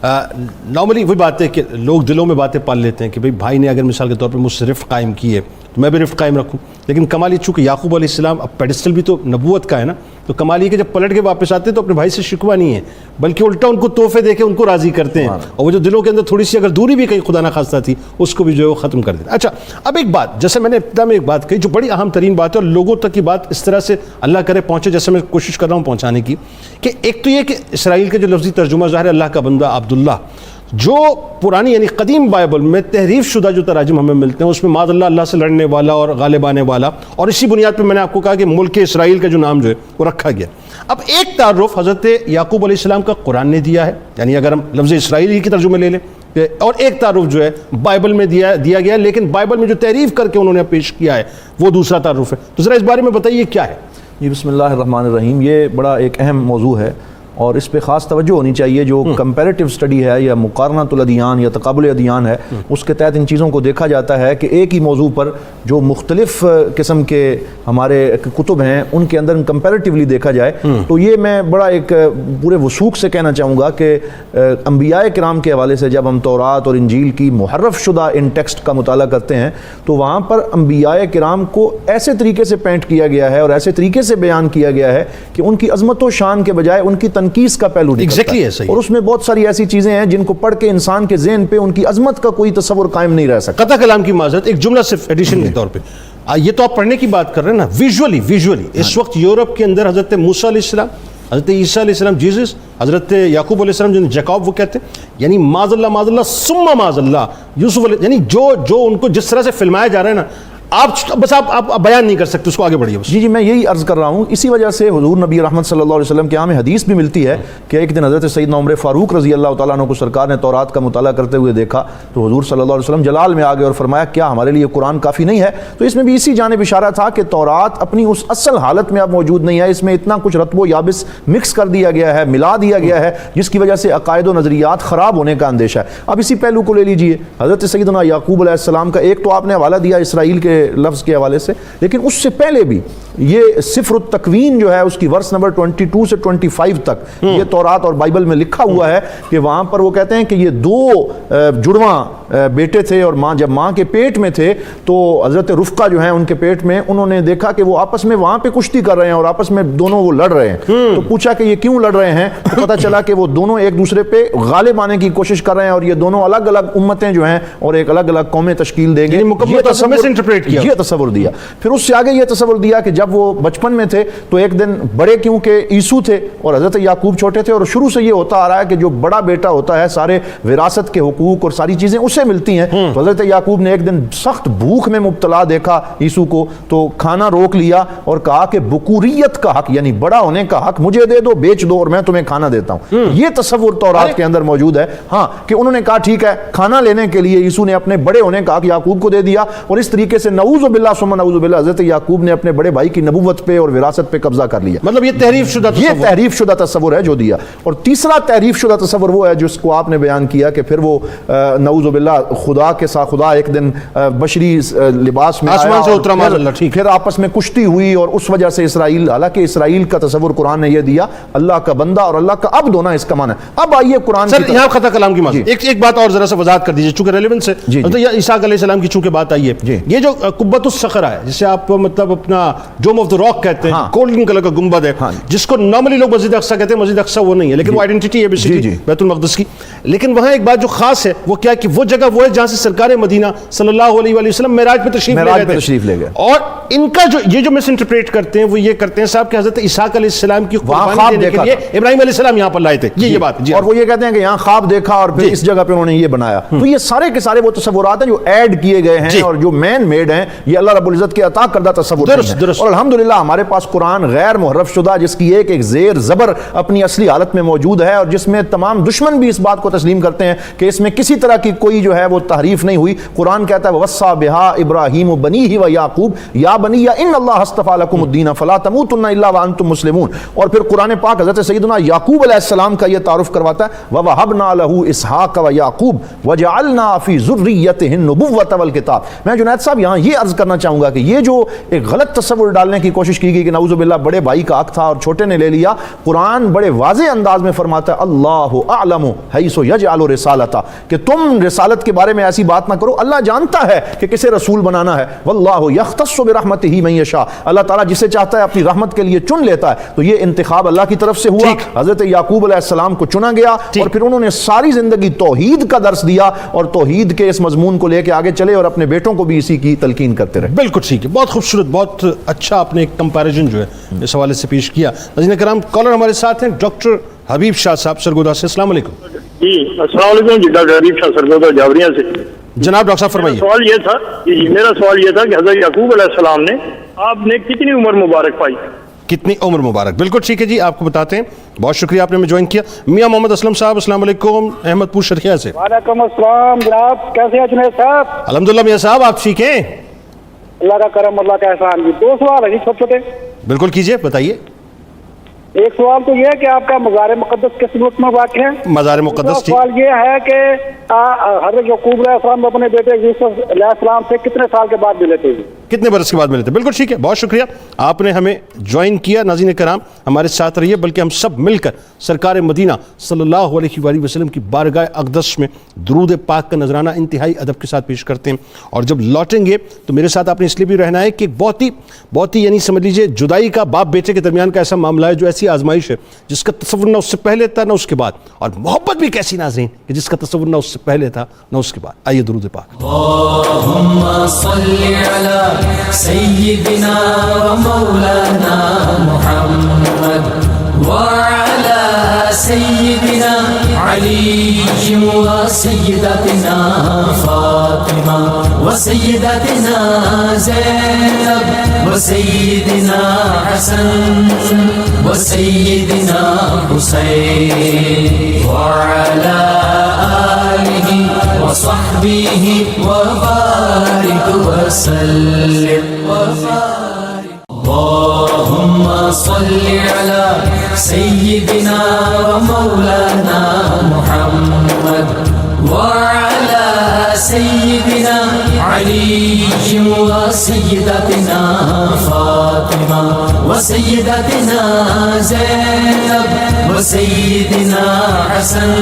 نارملی وہی بات ہے کہ لوگ دلوں میں باتیں پال لیتے ہیں کہ بھائی نے اگر مثال کے طور پر مجھ سے رفق قائم کی ہے تو میں بھی رفق قائم رکھوں، لیکن کمال یہ چونکہ یعقوب علیہ السلام اب پیڈسٹل بھی تو نبوت کا ہے نا، تو کمال یہ کہ جب پلٹ کے واپس آتے ہیں تو اپنے بھائی سے شکوہ نہیں ہے بلکہ الٹا ان کو تحفے دے کے ان کو راضی کرتے ہیں، اور وہ جو دلوں کے اندر تھوڑی سی اگر دوری بھی کہیں خدا نہ خواستہ تھی اس کو بھی جو ہے وہ ختم کر دیتے۔ اچھا، اب ایک بات جیسے میں نے ابتدا میں ایک بات کہی جو بڑی اہم ترین بات ہے اور لوگوں تک کی بات اس طرح سے اللہ کرے پہنچے جیسے میں کوشش کر رہا ہوں پہنچانے کی، کہ ایک تو یہ کہ اسرائیل کے جو لفظی ترجمہ ظاہر اللہ کا بندہ عبداللہ، جو پرانی یعنی قدیم بائبل میں تحریف شدہ جو تراجم ہمیں ملتے ہیں اس میں معاذ اللہ اللہ سے لڑنے والا اور غالب آنے والا، اور اسی بنیاد پہ میں نے آپ کو کہا کہ ملک اسرائیل کا جو نام جو ہے وہ رکھا گیا۔ اب ایک تعارف حضرت یعقوب علیہ السلام کا قرآن نے دیا ہے، یعنی اگر ہم لفظ اسرائیل کی ترجمے لے لیں، اور ایک تعارف جو ہے بائبل میں دیا گیا، لیکن بائبل میں جو تعریف کر کے انہوں نے پیش کیا ہے وہ دوسرا تعارف ہے، تو ذرا اس بارے میں بتائیے کیا ہے؟ جی بسم اللہ الرحمن الرحیم۔ یہ بڑا ایک اہم موضوع ہے اور اس پہ خاص توجہ ہونی چاہیے۔ جو کمپیریٹیو سٹڈی ہے یا مقارنۃ الادیان یا تقابل ادیان ہے اس کے تحت ان چیزوں کو دیکھا جاتا ہے کہ ایک ہی موضوع پر جو مختلف قسم کے ہمارے کتب ہیں ان کے اندر کمپیریٹیولی دیکھا جائے تو یہ میں بڑا ایک پورے وثوق سے کہنا چاہوں گا کہ انبیاء کرام کے حوالے سے جب ہم تورات اور انجیل کی محرف شدہ ان ٹیکسٹ کا مطالعہ کرتے ہیں تو وہاں پر انبیاء کرام کو ایسے طریقے سے پینٹ کیا گیا ہے اور ایسے طریقے سے بیان کیا گیا ہے کہ ان کی عظمت و شان کے بجائے ان کی تنقیص کا پہلو نکلتا ہے، اور اس میں بہت ساری ایسی چیزیں ہیں جن کو پڑھ کے انسان کے ذہن پہ ان کی عظمت کا کوئی تصور قائم نہیں رہ سکتا۔ قطع کلام کی معذرت، ایک جملہ صرف ایڈیشن کے طور پہ، یہ تو آپ پڑھنے کی بات کر رہے ہیں نا، ویژولی اس وقت یورپ کے اندر حضرت موسیٰ علیہ السلام، حضرت عیسیٰ علیہ السلام جیزس، حضرت یعقوب علیہ السلام جنہیں جیکوب وہ کہتے ہیں، یعنی معاذ اللہ ثم معاذ اللہ یوسف علیہ، یعنی جو ان کو جس طرح سے فلمایا جا رہا ہے نا، آپ بس آپ بیان نہیں کر سکتے اس کو، آگے بڑھیے بس. جی میں یہی عرض کر رہا ہوں. اسی وجہ سے حضور نبی رحمت صلی اللہ علیہ وسلم کے ہمیں حدیث بھی ملتی ہے کہ ایک دن حضرت سیدنا عمر فاروق رضی اللہ تعالیٰ عنہ کو سرکار نے تورات کا مطالعہ کرتے ہوئے دیکھا تو حضور صلی اللہ علیہ وسلم جلال میں آگے اور فرمایا کیا ہمارے لیے قرآن کافی نہیں ہے؟ تو اس میں بھی اسی جانب اشارہ تھا کہ تورات اپنی اس اصل حالت میں اب موجود نہیں ہے، اس میں اتنا کچھ رطب و یابس مکس کر دیا گیا ہے، ملا دیا گیا ہے، جس کی وجہ سے عقائد و نظریات خراب ہونے کا اندیشہ ہے. اب اسی پہلو کو لے لیجئے، حضرت سیدنا یعقوب علیہ السلام کا ایک تو آپ نے حوالہ دیا اسرائیل کے لفظ کے حوالے سے، لیکن اس سے پہلے بھی یہ سفر التکوین جو ہے اس کی ورس نمبر 22 سے 25 تک یہ تورات اور بائبل میں لکھا ہوا ہے کہ وہاں پر وہ کہتے ہیں کہ یہ دو جڑواں بیٹے تھے اور جب ماں کے پیٹ میں تھے تو حضرت رفقہ جو ہیں ان کے پیٹ میں انہوں نے دیکھا کہ وہ آپس میں وہاں پہ کشتی کر رہے ہیں اور آپس میں دونوں وہ لڑ رہے ہیں. تو پوچھا کہ یہ کیوں لڑ رہے ہیں؟ تو پتہ چلا کہ وہ دونوں ایک دوسرے پہ غالب آنے کی کوشش کر رہے ہیں اور یہ دونوں الگ الگ امتیں جو ہیں اور ایک الگ الگ قومیں تشکیل دیں گے. یہ تصور دیا. پھر اس سے آگے یہ تصور دیا کہ جب وہ بچپن میں تھے تو ایک دن بڑے کیونکہ عیسو تھے اور حضرت یعقوب چھوٹے تھے اور شروع سے یہ ہوتا آ رہا ہے کہ جو بڑا بیٹا ہوتا ہے سارے وراثت کے حقوق اور ساری چیزیں اسے ملتی ہیں. تو حضرت یعقوب نے ایک دن سخت بھوک میں مبتلا دیکھا عیسو کو تو کھانا روک لیا اور کہا کہ بکوریت کا حق یعنی بڑا ہونے کا حق مجھے دے دو، بیچ دو اور میں تمہیں کھانا دیتا ہوں. یہ تصور تورات کے اندر موجود ہے. ہاں کہ انہوں نے کہا ٹھیک ہے، کھانا لینے کے لیے عیسو نے اپنے بڑے ہونے کا حق یعقوب کو دے دیا اور اس طریقے سے نعوذ باللہ ثم نعوذ باللہ حضرت یعقوب نے اپنے بڑے بھائی کی نبوت پہ اور وراثت پہ قبضہ کر لیا. مطلب یہ تحریف شدہ تصور ہے جو دیا. اور تیسرا تحریف شدہ تصور وہ ہے جس کو آپ نے بیان کیا کہ پھر وہ نعوذ باللہ خدا کے ساتھ خدا ایک دن بشری لباس میں آسمان سے اترا، پھر آپس میں کشتی ہوئی اور اس وجہ سے اسرائیل، حالانکہ اسرائیل کا تصور قرآن نے یہ دیا اللہ کا بندہ اور اللہ کا عبد ہونا اس کا معنی ہے. اب آئیے قرآن سر یہاں خطا کلام کی بات ایک بات اور ذرا سا وضاحت کر دیجیے چونکہ ریلیونس ہے. عیسیٰ علیہ السلام کی چونکہ بات آئی ہے، یہ جو قبۃ الصخرہ ہے جسے آپ مطلب اپنا ڈوم آف دی راک کہتے ہیں، گولڈن کلر کا گنبد ہے جس کو نارملی لوگ مسجد اقصیٰ کہتے ہیں، مسجد اقصیٰ وہ نہیں ہے لیکن وہ آئیڈینٹی ہے بیسیکلی بیت المقدس کی. لیکن وہاں ایک بات جو خاص ہے وہ کیا کہ وہ جگہ وہ ہے جہاں سے سرکار مدینہ صلی اللہ علیہ وآلہ وسلم معراج پہ تشریف لے گئے. اور ان کا جو یہ جو مس انٹرپریٹ کرتے ہیں وہ یہ کرتے ہیں صاحب کہ حضرت اسحاق علیہ السلام کی قربانی دینے کے لیے ابراہیم علیہ السلام یہاں پر لائے تھے. یہ بات اور وہ یہ کہتے ہیں کہ یہاں خواب دیکھا اور پھر اس جگہ پہ انہوں نے یہ بنایا. تو یہ سارے کے سارے وہ تصورات ہیں جو ایڈ کیے گئے ہیں اور جو مین میڈ ہیں، یہ اللہ رب العزت کے عطا کردہ تصور ہیں. اور الحمدللہ ہمارے پاس قرآن غیر محرف شدہ جس کی ایک زیر زبر اپنی اصلی حالت میں موجود ہے اور جس میں تمام دشمن بھی اس بات کو تسلیم کرتے ہیں کہ اس میں کسی طرح کی کوئی جو ہے وہ تحریف نہیں ہوئی. قرآن کہتا ہے وَوَصَّى بِهَا إِبْرَاهِيمُ بَنِيهِ وَيَعْقُوبُ يَا بَنِيَّ إِنَّ اللَّهَ اصْطَفَىٰ لَكُمُ الدِّينَ فَلَا تَمُوتُنَّ إِلَّا وَأَنْتُمْ مُسْلِمُونَ. اور پھر قرآن پاک حضرت سیدنا یعقوب علیہ السلام کا یہ تعارف کرواتا ہے وَوَهَبْنَا لَهُ إِسْحَاقَ وَيَعْقُوبَ وَجَعَلْنَا فِي ذُرِّيَّتِهِ النُّبُوَّةَ وَالْكِتَابَ. میں جنید صاحب یہاں یہ عرض کرنا چاہوں گا کہ یہ جو ایک غلط تصور ڈالنے کی کوشش کی گئی کہ نعوذ باللہ بڑے بھائی کا حق تھا اور چھوٹے نے لے لیا، قرآن بڑے واضح انداز میں فرماتا ہے اللہ اعلم حیث یجعل رسالتہ، کہ تم رسالت کے بارے میں ایسی بات نہ کرو، اللہ جانتا ہے کہ کسے رسول بنانا ہے. واللہ یختص برحمتہ من یشاء، اللہ تعالیٰ جسے چاہتا ہے اپنی رحمت کے لیے چن لیتا ہے. تو یہ انتخاب اللہ کی طرف سے ہوا. حضرت یعقوب علیہ السلام کو چنا گیا اور پھر انہوں نے ساری زندگی توحید کا درس دیا اور توحید کے اس مضمون کو لے کے آگے چلے اور اپنے بیٹوں کو بھی اسی کی تلقین کرتے رہے. بالکل ٹھیک ہے، بہت خوبصورت، بہت اچھا آپ نے ایک کمپیریزن جو ہے اس حوالے سے پیش کیا. ناظرین کرام کالر ہمارے ساتھ ہیں ڈاکٹر حبیب شاہ صاحب سرگودا سے. السلام علیکم. جی السلام علیکم جی، ڈاکٹر حبیب شاہ سرگودا جاوریہ سے. جناب ڈاکٹر صاحب فرمائیے. سوال یہ تھا جی، میرا سوال یہ تھا کہ حضرت یعقوب علیہ السلام نے آپ نے کتنی عمر مبارک پائی؟ کتنی عمر مبارک؟ بالکل ٹھیک ہے جی، آپ کو بتاتے ہیں. بہت شکریہ آپ نے ہمیں جوائن کیا. میاں محمد اسلم صاحب السلام علیکم، احمد پور شرخیہ سے. وعلیکم السلام جناب، کیسے ہیں جنید صاحب؟ الحمدللہ میاں صاحب آپ ٹھیک ہیں؟ اللہ کا کرم، اللہ کا احسان. جی دو سوال ہے جی چھوٹے چھوٹے. بالکل کیجیے، بتائیے. ایک سوال تو یہ ہے کہ آپ کا مزار مقدس کس ملک میں واقع ہے؟ مزار مقدس. سوال یہ ہے کہ حضرت یعقوب علیہ السلام اپنے بیٹے یوسف علیہ السلام سے کتنے سال کے بعد ملے تھے؟ کتنے برس کے بعد ملے تھے؟ بالکل ٹھیک ہے، بہت شکریہ آپ نے ہمیں جوائن کیا. ناظرین کرام ہمارے ساتھ رہیے، بلکہ ہم سب مل کر سرکار مدینہ صلی اللہ علیہ وآلہ وسلم کی بارگاہ اقدس میں درود پاک کا نذرانہ انتہائی ادب کے ساتھ پیش کرتے ہیں. اور جب لوٹیں گے تو میرے ساتھ آپ نے اس لیے بھی رہنا ہے کہ بہت ہی یعنی سمجھ لیجیے جدائی کا باپ بیٹے کے درمیان کا ایسا معاملہ ہے جو ایسی آزمائش ہے جس کا تصور نہ اس سے پہلے تھا نہ اس کے بعد، اور محبت بھی کیسی ناظرین کہ جس کا تصور نہ اس سے پہلے تھا نہ اس کے بعد. آئیے درود پاک. اللهم صل على سيدنا ومولانا محمد وعلى سيدنا علي وسيدتنا فاطمة وسيدتنا زينب وسيدنا حسن وسيدنا حسين وعلى آله وصحبه وبارك وسلم اللهم صل على سيدنا ومولانا محمد وعلى سيدنا علي وسيدتنا فاطمة وسيدتنا زينب وسيدنا حسن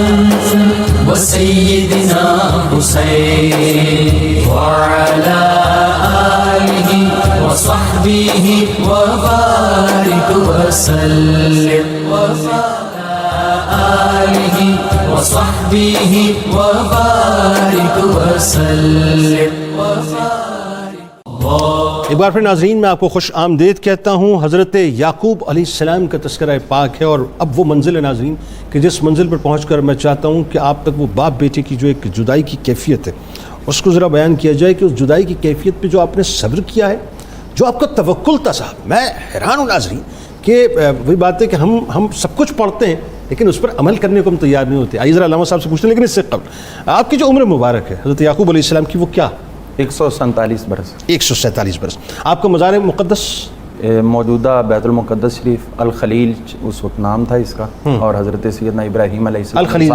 وسيدنا حسين وعلى آله وصحبه وبارك وسلم آله وصحبه وبارك وسلم ایک بار پھر ناظرین میں آپ کو خوش آمدید کہتا ہوں۔ حضرت یعقوب علیہ السلام کا تذکرہ پاک ہے، اور اب وہ منزل ہے ناظرین کہ جس منزل پر پہنچ کر میں چاہتا ہوں کہ آپ تک وہ باپ بیٹے کی جو ایک جدائی کی کیفیت ہے اس کو ذرا بیان کیا جائے کہ اس جدائی کی کیفیت پہ جو آپ نے صبر کیا ہے، جو آپ کا توکل تھا صاحب۔ میں حیران ہوں ناظرین کہ وہی بات ہے کہ ہم سب کچھ پڑھتے ہیں لیکن اس پر عمل کرنے کو ہم تیار نہیں ہوتے۔ آئیے ذرا علامہ صاحب سے پوچھتے ہیں، لیکن اس سے قبل آپ کی جو عمر مبارک ہے حضرت یعقوب علیہ السلام کی وہ کیا؟ 147 برس 147 برس۔ آپ کا مزار مقدس موجودہ بیت المقدس شریف الخلیل اس وقت نام تھا اس کا، اور حضرت سیدنا ابراہیم علیہ السلام الخلیل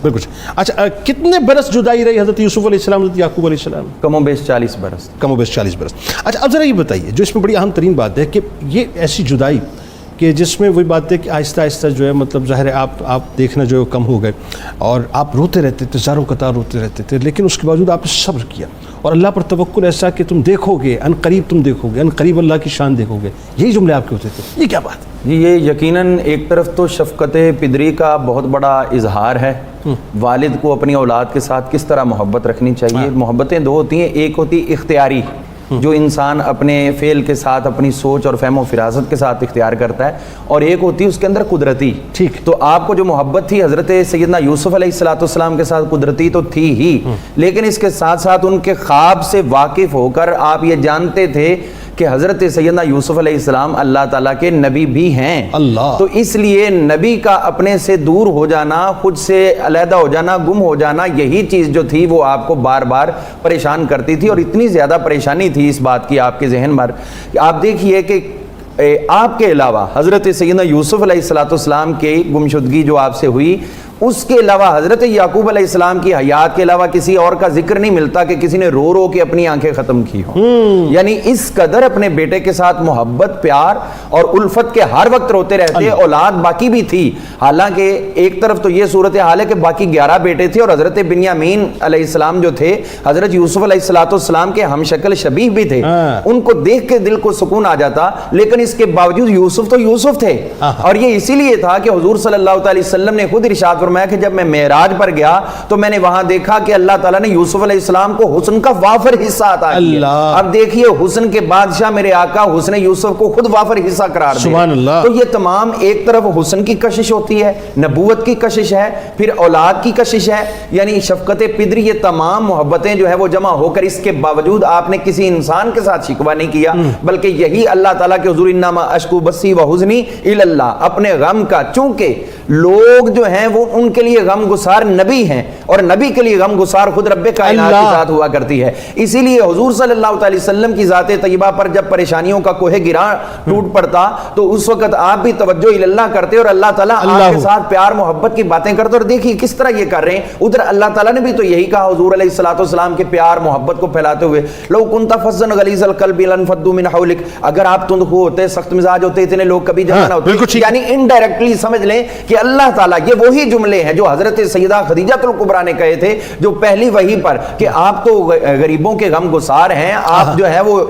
بالکل۔ اچھا کتنے برس جدائی رہی حضرت یوسف علیہ السلام حضرت یعقوب علیہ السلام؟ کم و بیش 40 برس۔ کم و بیش 40 برس۔ اچھا اب ذرا یہ بتائیے، جو اس میں بڑی اہم ترین بات ہے کہ یہ ایسی جدائی کہ جس میں وہی بات ہے کہ آہستہ آہستہ جو ہے مطلب ظاہر ہے آپ دیکھنا جو ہے کم ہو گئے، اور آپ روتے رہتے تھے، زاروں قطار روتے رہتے تھے، لیکن اس کے باوجود آپ نے صبر کیا اور اللہ پر توکل ایسا کہ تم دیکھو گے ان قریب، تم دیکھو گے ان قریب اللہ کی شان دیکھو گے، یہی جملے آپ کے ہوتے تھے، یہ کیا بات ہے؟ جی یہ یقیناً ایک طرف تو شفقت پدری کا بہت بڑا اظہار ہے، والد کو اپنی اولاد کے ساتھ کس طرح محبت رکھنی چاہیے۔ محبتیں دو ہوتی ہیں، ایک ہوتی اختیاری جو انسان اپنے فعل کے ساتھ، اپنی سوچ اور فہم و فراست کے ساتھ اختیار کرتا ہے، اور ایک ہوتی ہے اس کے اندر قدرتی۔ ٹھیک تو آپ کو جو محبت تھی حضرت سیدنا یوسف علیہ السلام کے ساتھ قدرتی تو تھی ہی، لیکن اس کے ساتھ ساتھ ان کے خواب سے واقف ہو کر آپ یہ جانتے تھے کہ حضرت سیدنا یوسف علیہ السلام اللہ تعالیٰ کے نبی بھی ہیں۔ اللہ تو اس لیے نبی کا اپنے سے دور ہو جانا، خود سے علیحدہ ہو جانا، گم ہو جانا، یہی چیز جو تھی وہ آپ کو بار بار پریشان کرتی تھی، اور اتنی زیادہ پریشانی تھی اس بات کی آپ کے ذہن پر کہ آپ دیکھیے کہ آپ کے علاوہ حضرت سیدنا یوسف علیہ السلام کی گمشدگی جو آپ سے ہوئی، اس کے علاوہ حضرت یعقوب علیہ السلام کی حیات کے علاوہ کسی اور کا ذکر نہیں ملتا کہ کسی نے رو رو کے اپنی آنکھیں ختم کی ہوں۔ یعنی اس قدر اپنے بیٹے کے ساتھ محبت، پیار اور الفت کے ہر وقت روتے رہتے۔ اولاد باقی بھی تھی، حالانکہ ایک طرف تو یہ صورتحال ہے کہ باقی 11 بیٹے تھے، اور حضرت بنیامین علیہ السلام جو تھے حضرت یوسف علیہ السلام کے ہم شکل شبیہ بھی تھے، ان کو دیکھ کے دل کو سکون آ جاتا، لیکن اس کے باوجود یوسف تو یوسف تھے۔ اور یہ اسی لیے تھا کہ حضور صلی اللہ علیہ وسلم نے خود ارشاد فرمایا کہ جب میں معراج پر گیا تو میں نے وہاں دیکھا کہ اللہ تعالیٰ نے یوسف علیہ السلام کو حسن کا وافر حصہ عطا کیا۔ اب دیکھیے حسن کے بادشاہ میرے آقا حسن یوسف کو خود وافر حصہ قرار دیا۔ سبحان اللہ۔ تو یہ تمام ایک طرف حسن کی کشش ہوتی ہے، نبوت کی کشش ہے، پھر اولاد کی کشش ہے، یعنی شفقت پدری، یہ تمام محبتیں جو ہے وہ جمع ہو کر اس کے باوجود آپ نے کسی انسان کے ساتھ شکوہ نہیں کیا، بلکہ یہی اللہ تعالیٰ کے حضور انما اشکو بسی و حزنی الی اللہ، اپنے غم کا، چونکہ لوگ جو ہیں وہ ان کے لیے غم گسار نبی ہیں، اور نبی کے لیے غم گسار خود رب کائنات کی ذات ہوا کرتی ہے۔ اسی لیے حضور صلی اللہ علیہ وسلم کی ذات طیبہ پر جب پریشانیوں کا کوہ گراں ٹوٹ پڑتا تو اس وقت آپ بھی توجہ اللہ کرتے، اور اللہ تعالیٰ آپ کے ساتھ پیار محبت کی باتیں کرتے، اور دیکھیے کس طرح یہ کر رہے ہیں۔ ادھر اللہ تعالیٰ نے بھی تو یہی کہا حضور علیہ السلام کے پیار محبت کو پھیلاتے ہوئے، لو کنت فظا غلیظ القلب لانفضوا من حولک، اگر آپ تند خو ہوتے، سخت مزاج ہوتے، اتنے لوگ کبھی جمع نہ ہوتے۔ یعنی انڈائریکٹلی سمجھ لیں کہ اللہ تعالیٰ، یہ وہی جملہ جملے ہیں جو حضرت سیدہ خدیجہ الکبریٰ نے کہے تھے جو پہلی وحی پر، کہ آپ تو غریبوں کے غم گسار ہیں، آپ جو ہے وہ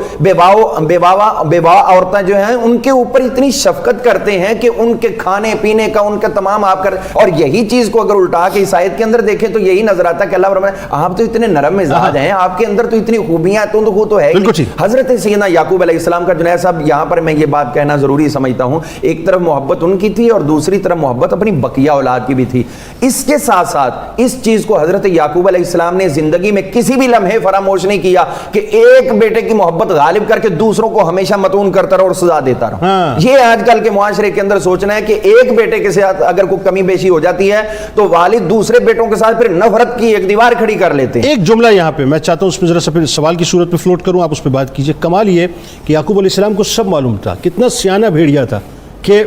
بیواہ عورتیں جو ہیں ان کے اوپر اتنی شفقت کرتے ہیں کہ ان کے کھانے پینے کا ان کا تمام آپ کر، اور یہی چیز کو اگر الٹا کے اس آیت کے اندر دیکھیں تو یہی نظر آتا ہے کہ اللہ فرماتا ہے آپ تو اتنے نرم مزاج ہیں، آپ کے اندر تو اتنی خوبیاں تو ہے۔ حضرت سیدنا یعقوب علیہ السلام کا جنید صاحب یہاں پر میں یہ بات کہنا ضروری سمجھتا ہوں، ایک طرف محبت ان کی تھی اور دوسری طرف محبت اپنی بقیہ اولاد کی بھی تھی۔ اس کے ساتھ ساتھ اس چیز کو حضرت یعقوب علیہ السلام نے زندگی میں کسی بھی لمحے فراموش نہیں کیا کہ ایک بیٹے کی محبت غالب کر کے دوسروں کو ہمیشہ متون کرتا رہو اور سزا دیتا رہو۔ یہ آج کل کے معاشرے کے اندر سوچنا ہے کہ ایک بیٹے کے ساتھ اگر کوئی کمی بیشی ہو جاتی ہے تو والد دوسرے بیٹوں کے ساتھ پھر نفرت کی ایک دیوار کھڑی کر لیتے ہیں۔ ایک جملہ یہاں پہ میں چاہتا ہوں اس میں ذرا سا پھر سوال کی صورت میں فلوٹ کروں، آپ اس پہ بات کیجئے۔ کمال یہ کہ یعقوب علیہ السلام کو سب معلوم تھا، کتنا سیانہ بھیڑیا تھا کہ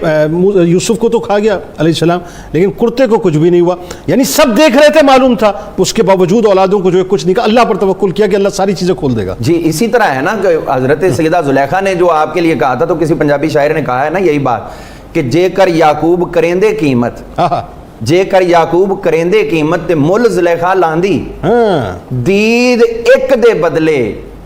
یوسف کو تو کھا گیا علیہ السلام لیکن کرتے کو کچھ بھی نہیں ہوا، یعنی سب دیکھ رہے تھے، معلوم تھا، اس کے باوجود اولادوں کو جو ہے کچھ نہیں کہا، اللہ پر توکل کیا کہ اللہ ساری چیزیں کھول دے گا۔ جی اسی طرح ہے نا کہ حضرت سیدہ زلیخا نے جو آپ کے لیے کہا تھا، تو کسی پنجابی شاعر نے کہا ہے نا یہی بات کہ جے کر یعقوب کریندے قیمت، جے کر یعقوب کریندے قیمت تے مل زلیخا لاندی، دید ایک دے بدلے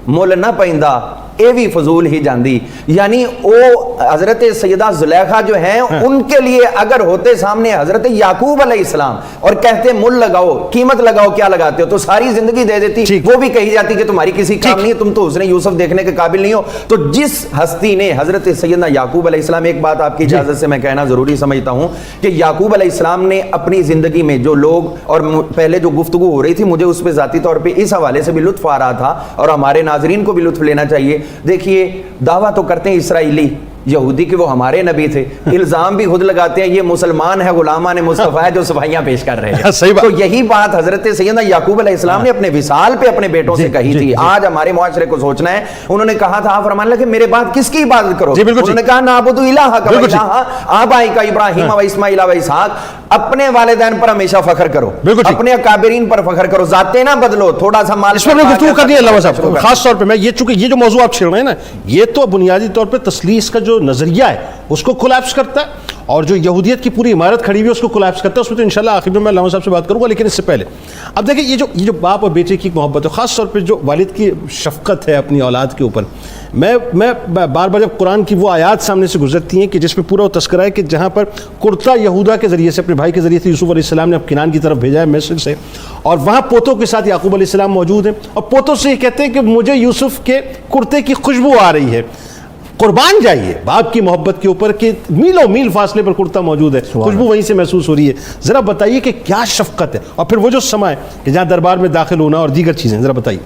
مل نہ پیندا اے بھی فضول ہی جاندی، یعنی وہ حضرت سیدہ زلیخا جو ہیں ان کے لیے اگر ہوتے سامنے حضرت یعقوب علیہ السلام اور کہتے مل لگاؤ، قیمت لگاؤ، کیا لگاتے ہو، تو ساری زندگی دے دیتی، وہ بھی کہی جاتی کہ تمہاری کسی کام نہیں ہے، تم تو حسن یوسف دیکھنے کے قابل نہیں ہو۔ تو جس ہستی نے حضرت سیدنا یعقوب علیہ السلام، ایک بات آپ کی اجازت سے میں کہنا ضروری سمجھتا ہوں کہ یعقوب علیہ السلام نے اپنی زندگی میں جو لوگ، اور پہلے جو گفتگو ہو رہی تھی مجھے اس پہ ذاتی طور پہ اس حوالے سے بھی لطف آ رہا تھا اور ہمارے ناظرین کو بھی لطف لینا چاہیے۔ دیکھیے دعویٰ تو کرتے ہیں اسرائیلی یہودی کہ وہ ہمارے نبی تھے، الزام بھی خود لگاتے ہیں یہ مسلمان ہے، غلامان مصطفیٰ ہے جو صفائیاں پیش کر رہے ہیں۔ تو یہی بات حضرت سیدنا یعقوب علیہ السلام نے اپنے وصال پہ اپنے بیٹوں سے کہی تھی۔ آج ہمارے معاشرے کو سوچنا ہے، انہوں نے کہا تھا، آپ فرمانے لگے میرے بعد کس کی عبادت کرو، انہوں نے کہا نعبد الہک و الہ آبائک ابراہیم و اسماعیل و اسحاق، اپنے والدین پر ہمیشہ فخر کرو، اپنے اکابرین پر فخر کرو، ذاتیں نہ بدلو، تھوڑا سا مال۔ اس میں گفتگو کرنی ہے علامہ صاحب، خاص طور پہ میں یہ، چونکہ یہ جو موضوع آپ چھیڑ رہے ہیں نا، یہ تو بنیادی طور پہ تثلیث کا جو نظریہ ہے اس کو کولیپس کرتا ہے، اور جو یہودیت کی پوری عمارت کھڑی ہوئی ہے اس کو کولیپس کرتا ہے۔ اس میں تو انشاءاللہ آخر میں علامہ صاحب سے بات کروں گا، لیکن اس سے پہلے اب دیکھیں یہ جو باپ اور بیٹے کی محبت ہے، خاص طور پہ جو والد کی شفقت ہے اپنی اولاد کے اوپر، میں بار بار جب قرآن کی وہ آیات سامنے سے گزرتی ہیں کہ جس میں پورا وہ تذکرہ ہے کہ جہاں پر کرتا یہودا کے ذریعے سے، اپنے بھائی کے ذریعے سے یوسف علیہ السلام نے اب کنعان کی طرف بھیجا ہے مصر سے، اور وہاں پوتوں کے ساتھ یعقوب علیہ السلام موجود ہیں، اور پوتوں سے یہ کہتے ہیں کہ مجھے یوسف کے کرتے کی خوشبو آ رہی ہے۔ قربان جائیے باپ کی محبت کے اوپر کہ میلوں میل فاصلے پر کرتا موجود ہے، خوشبو وہیں سے محسوس ہو رہی ہے۔ ذرا بتائیے کہ کیا شفقت ہے، اور پھر وہ جو سما ہے کہ جہاں دربار میں داخل ہونا اور دیگر چیزیں، ذرا بتائیے۔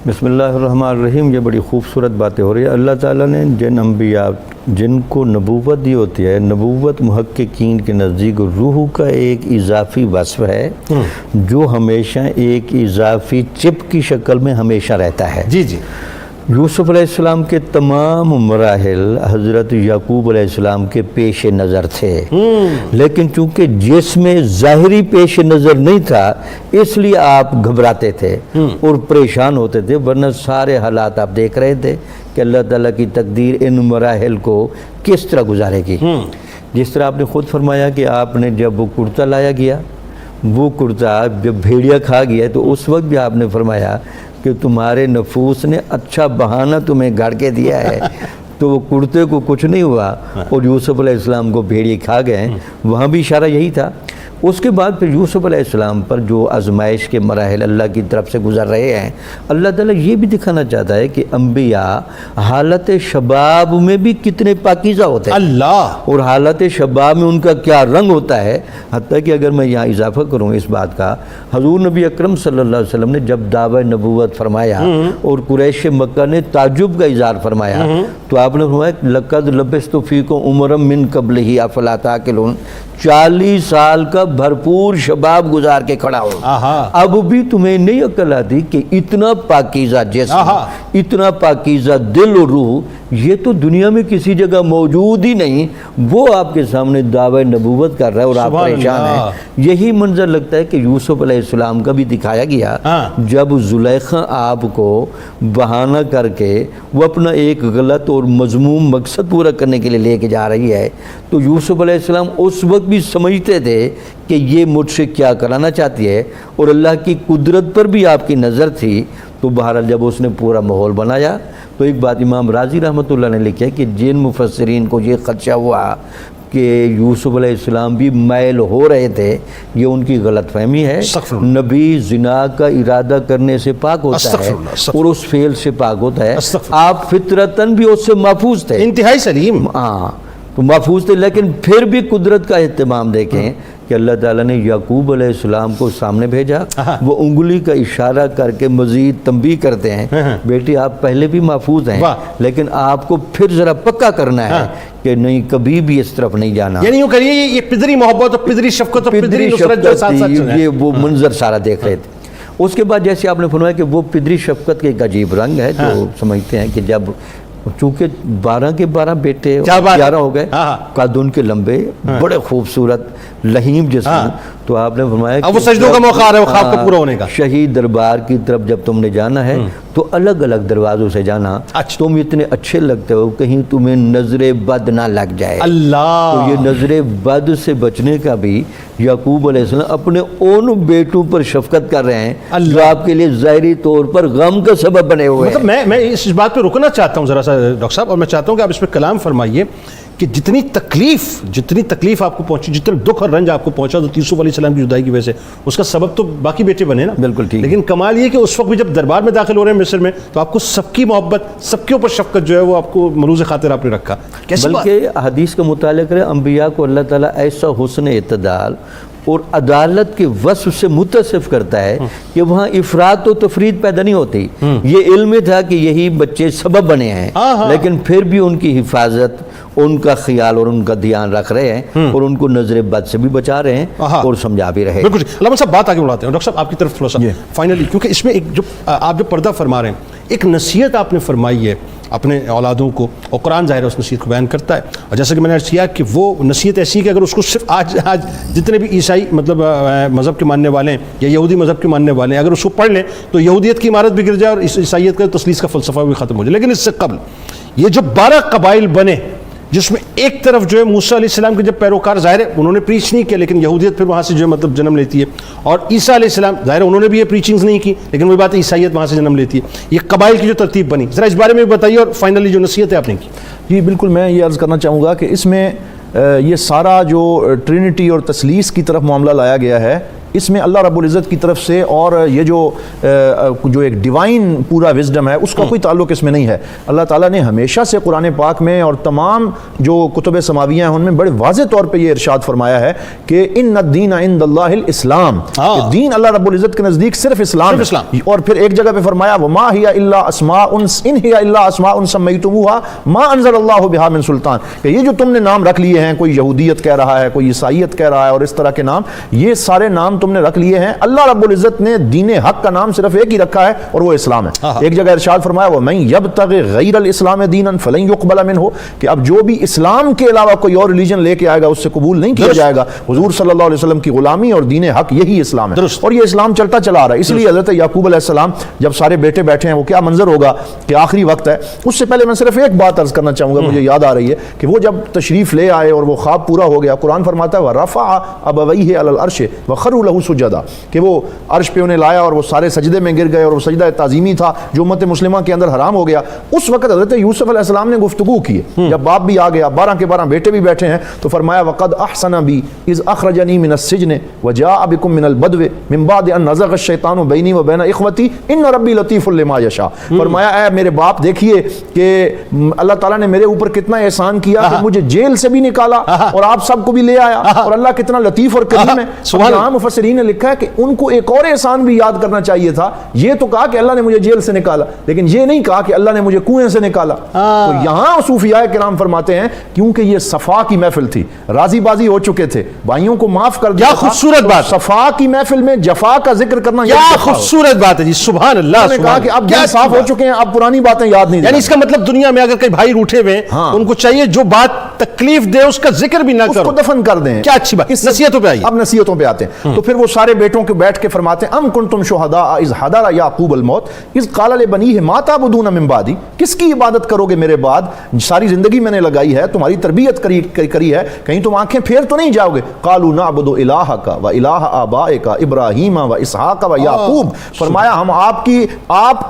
بسم اللہ الرحمن الرحیم۔ یہ بڑی خوبصورت باتیں ہو رہی ہے۔ اللہ تعالیٰ نے جن انبیاء جن کو نبوت دی ہوتی ہے، نبوت محققین کے نزدیک روح کا ایک اضافی وصف ہے جو ہمیشہ ایک اضافی چپ کی شکل میں ہمیشہ رہتا ہے۔ جی جی، یوسف علیہ السلام کے تمام مراحل حضرت یعقوب علیہ السلام کے پیش نظر تھے، لیکن چونکہ جس میں ظاہری پیش نظر نہیں تھا اس لیے آپ گھبراتے تھے اور پریشان ہوتے تھے، ورنہ سارے حالات آپ دیکھ رہے تھے کہ اللہ تعالیٰ کی تقدیر ان مراحل کو کس طرح گزارے گی۔ جس طرح آپ نے خود فرمایا کہ آپ نے جب وہ کرتا لایا گیا، وہ کرتا جب بھیڑیا کھا گیا، تو اس وقت بھی آپ نے فرمایا کہ تمہارے نفوس نے اچھا بہانہ تمہیں گھڑ کے دیا ہے، تو وہ کرتے کو کچھ نہیں ہوا اور یوسف علیہ السلام کو بھیڑیے کھا گئے۔ وہاں بھی اشارہ یہی تھا۔ اس کے بعد پھر یوسف علیہ السلام پر جو آزمائش کے مراحل اللہ کی طرف سے گزر رہے ہیں، اللہ تعالیٰ یہ بھی دکھانا چاہتا ہے کہ انبیاء حالت شباب میں بھی کتنے پاکیزہ ہوتے ہیں، اللہ، اور حالت شباب میں ان کا کیا رنگ ہوتا ہے۔ حتیٰ کہ اگر میں یہاں اضافہ کروں اس بات کا، حضور نبی اکرم صلی اللہ علیہ وسلم نے جب دعوی نبوت فرمایا اور قریش مکہ نے تعجب کا اظہار فرمایا، تو آپ نے فرمایا لقد لبثت فیکم عمرا من قبلہ افلا تعقلون، 40 سال کا بھرپور شباب گزار کے کھڑا ہو، اب بھی تمہیں نہیں عقل آتی کہ اتنا پاکیزہ جسم، اتنا پاکیزہ دل و روح یہ تو دنیا میں کسی جگہ موجود ہی نہیں، وہ آپ کے سامنے دعوی نبوت کر رہا ہے اور آپ سبحان پریشان اللہ۔ ہیں۔ یہی منظر لگتا ہے کہ یوسف علیہ السلام کا بھی دکھایا گیا، جب زلیخا آپ کو بہانہ کر کے وہ اپنا ایک غلط اور مذموم مقصد پورا کرنے کے لیے لے کے جا رہی ہے، تو یوسف علیہ السلام اس وقت بھی سمجھتے تھے کہ یہ مجھ سے کیا کرانا چاہتی ہے، اور اللہ کی قدرت پر بھی آپ کی نظر تھی۔ تو بہرحال جب اس نے پورا ماحول بنایا، تو ایک بات امام رازی رحمۃ اللہ نے لکھا ہے کہ جن مفسرین کو یہ خدشہ ہوا کہ یوسف علیہ السلام بھی مائل ہو رہے تھے، یہ ان کی غلط فہمی ہے۔ نبی زنا کا ارادہ کرنے سے پاک ہوتا ہے اور اس فعل سے پاک ہوتا ہے، آپ فطرتاً بھی اس سے محفوظ تھے، انتہائی سلیم، ہاں تو محفوظ تھے، لیکن پھر بھی قدرت کا اہتمام دیکھیں کہ اللہ تعالیٰ نے یعقوب علیہ السلام کو سامنے بھیجا، وہ انگلی کا اشارہ کر کے مزید تنبیہ کرتے ہیں، بیٹی آپ پہلے بھی محفوظ ہیں، لیکن آپ کو پھر ذرا پکا کرنا ہے کہ نہیں، کبھی بھی اس طرف نہیں جانا۔ یعنی یوں کریے یہ پدری محبت اور پدری شفقت اور پدری نصرت جو ساتھ ساتھ چل رہا ہے، یہ وہ منظر سارا دیکھ رہے تھے۔ اس کے بعد جیسے آپ نے فرمایا کہ وہ پدری شفقت کے ایک عجیب رنگ ہے، جو سمجھتے ہیں کہ جب چونکہ 12 کے 12 بیٹے 11 ہو گئے، قد ان کے لمبے، بڑے خوبصورت لہیم جسم، تو آپ نے فرمایا اب وہ سجدوں کا موقع آ رہا ہے وہ خواب کو پورا ہونے کا۔ شہید دربار کی طرف جب تم نے جانا ہے تو الگ الگ دروازوں سے جانا، تم اتنے اچھے لگتے ہو کہیں تمہیں نظر بد نہ لگ جائے۔ اللہ، تو یہ نظر بد سے بچنے کا بھی یعقوب علیہ السلام اپنے ان بیٹوں پر شفقت کر رہے ہیں جو آپ کے لیے ظاہری طور پر غم کا سبب بنے ہوئے ہیں۔ مطلب میں اس بات پہ رکنا چاہتا ہوں ذرا سا ڈاکٹر صاحب، اور میں چاہتا ہوں کہ آپ اس پہ کلام فرمائیے کہ جتنی تکلیف آپ کو پہنچی، جتنا دکھ اور رنج آپ کو پہنچا تو یوسف علیہ السلام کی جدائی کی وجہ سے، اس کا سبب تو باقی بیٹے بنے نا، بالکل ٹھیک۔ لیکن کمال یہ کہ اس وقت بھی جب دربار میں داخل ہو رہے ہیں مصر میں، تو آپ کو سب کی محبت، سب کے اوپر شفقت جو ہے وہ آپ کو ملوز خاطر آپ نے رکھا۔ بلکہ حدیث کا مطالعہ کریں، انبیاء کو اللہ تعالیٰ ایسا حسن اعتدال اور عدالت کے وصف سے متصف کرتا ہے کہ وہاں افراط و تفرید پیدا نہیں ہوتی۔ یہ علم تھا کہ یہی بچے سبب بنے ہیں، لیکن پھر بھی ان کی حفاظت، ان کا خیال اور ان کا دھیان رکھ رہے ہیں، اور ان کو نظر بد سے بھی بچا رہے ہیں اور سمجھا بھی رہے ہیں۔ بالکل علامہ صاحب بات آگے بڑھاتے ہیں، ڈاکٹر صاحب آپ کی طرف تھوڑا سا فائنلی، کیونکہ اس میں ایک جو آپ جو پردہ فرما رہے ہیں، ایک نصیحت آپ نے فرمائی ہے اپنے اولادوں کو، اور قرآن ظاہر ہے اس نصیحت کو بیان کرتا ہے، اور جیسا کہ میں نے عرض کیا کہ وہ نصیحت ایسی ہے کہ اگر اس کو صرف آج جتنے بھی عیسائی مطلب مذہب کے ماننے والے ہیں یا یہودی مذہب کے ماننے والے ہیں، اگر اس کو پڑھ لیں تو یہودیت کی عمارت بھی گر جائے اور عیسائیت کا تثلیث کا فلسفہ بھی ختم ہو جائے۔ لیکن اس سے قبل یہ جو 12 قبائل بنے، جس میں ایک طرف جو ہے موسیٰ علیہ السلام کے جب پیروکار ظاہر ہے انہوں نے پریچ نہیں کیا، لیکن یہودیت پھر وہاں سے جو ہے مطلب جنم لیتی ہے، اور عیسیٰ علیہ السلام ظاہر ہے انہوں نے بھی یہ پریچنگز نہیں کی، لیکن وہی بات ہے عیسائیت وہاں سے جنم لیتی ہے۔ یہ قبائل کی جو ترتیب بنی، ذرا اس بارے میں بتائیے، اور فائنلی جو نصیحت ہے آپ نے کی۔ جی بالکل، میں یہ عرض کرنا چاہوں گا کہ اس میں یہ سارا جو ٹرینٹی اور تثلیث کی طرف معاملہ لایا گیا ہے، اس میں اللہ رب العزت کی طرف سے، اور یہ جو ایک ڈیوائن پورا وزڈم ہے اس کا کوئی تعلق اس میں نہیں ہے۔ اللہ تعالیٰ نے ہمیشہ سے قرآن پاک میں اور تمام جو کتب سماویہ ہیں ان میں بڑے واضح طور پہ یہ ارشاد فرمایا ہے کہ ان الدین عند اللہ الاسلام، دین اللہ رب العزت کے نزدیک صرف اسلام ہے۔ اور پھر ایک جگہ پہ فرمایا وما ہی الا اسماء ان ہی الا اسماء سمیتموها ما انزل اللہ بها من سلطان، کہ یہ جو تم نے نام رکھ لیے ہیں، کوئی یہودیت کہہ رہا ہے، کوئی عیسائیت کہہ رہا ہے، اور اس طرح کے نام، یہ سارے نام تم نے رکھ لیے ہیں، اللہ رب العزت نے دین حق کا نام صرف ایک ہی رکھا ہے اور وہ اسلام ہے۔ ایک جگہ ارشاد فرمایا وَمَن يَبْتَغِ غَيْرَ الْإِسْلَامِ دِينًا فَلَن يُقْبَلَ مِنْهُ، کہ اب جو بھی اسلام کے علاوہ کوئی اور ریلیجن لے کے آئے گا اس سے قبول نہیں کیا جائے گا۔ حضور صلی اللہ علیہ وسلم کی غلامی اور دین حق یہی اسلام ہے، اور یہ اسلام چلتا چلا آ رہا ہے۔ اس لیے حضرت یعقوب علیہ السلام جب سارے بیٹے بیٹھے ہیں، وہ کیا منظر ہوگا کہ آخری وقت ہے۔ اس سے پہلے میں صرف ایک بات عرض کرنا چاہوں گا، مجھے یاد آ رہی ہے کہ وہ جب تشریف لے آئے اور وہ خواب پورا ہو گیا، قرآن فرماتا ہے وَرَفَعَ أَبَوَيْهِ عَلَى الْعَرْشِ وَخَرُّوا لَهُ سُجَّدًا، کہ وہ عرش پہ انہیں لایا اور وہ سارے سجدے میں گر گئے، اور وہ سجدہ تعظیمی تھا جو امت مسلمہ کے اندر حرام ہو گیا۔ اس وقت حضرت یوسف علیہ السلام نے گفتگو کی، جب باپ بھی آ گیا، 12 کے 12 بیٹے بھی بیٹھے ہیں، تو فرمایا وَقَدْ أَحْسَنَ بِي إِذْ أَخْرَجَنِي مِنَ السِّجْنِ وَجَاءَ بِكُم مِنَ الْبَدْوِ مِن بَعْدِ أَن نَزَغَ الشَّيْطَانُ بَيْنِي وَبَيْنَ إِخْوَتِي إِنَّ رَبِّي لَطِيفٌ لِمَا يَشَاءُ، فرمایا اے میرے باپ دیکھیے کہ اللہ تعالیٰ نے میرے اوپر کتنا احسان کیا کہ مجھے جیل سے بھی نکالا اور آپ سب کو بھی لے آیا، اور اللہ کتنا لطیف اور کریم ہے۔ مفسرین نے لکھا ہے کہ ان کو ایک اور احسان بھی یاد کرنا چاہیے تھا. یہ تو کہا کہ اللہ نے مجھے جیل سے نکالا, لیکن یہ نہیں کہا کہ اللہ نے مجھے کنویں سے نکالا. تو یہاں صوفیاء کرام فرماتے ہیں کیونکہ یہ صفا کی محفل تھی, راضی بازی ہو چکے تھے, بھائیوں کو معاف کر دیا. کیا خوبصورت بات, صفا کی محفل میں جفا کا ذکر کرنا کیا خوبصورت بات ہے جی, سبحان اللہ. انہوں نے کہا کہ اب دل صاف ہو چکے ہیں, اب پرانی باتیں یاد نہیں. یعنی اس کا مطلب دنیا میں اگر کئی بھائی روٹھے ہوئے ہیں ان کو چاہیے جو بات تکلیف دے اس کا ذکر بھی نہ کرو, اس کو دفن کر دیں. کیا اچھی بات. نصیحتوں پہ آئیے. اب نصیحتوں پہ آتے ہیں. تو پھر وہ سارے بیٹوں کے بیٹھ کے فرماتے ہیں ام کنتم شہداء اذ حضر یعقوب الموت اذ قال لبنیہ ما تعبدون من بعدی, کس کی عبادت کرو گے میرے بعد, ساری زندگی میں نے لگائی ہے, تمہاری تربیت کری ہے, کہیں تم آنکھیں پھیر تو نہیں جاؤ گے. قالوا نعبد الہک و الہ آبائک ابراہیم و اسحاق و یعقوب, فرمایا ہم آپ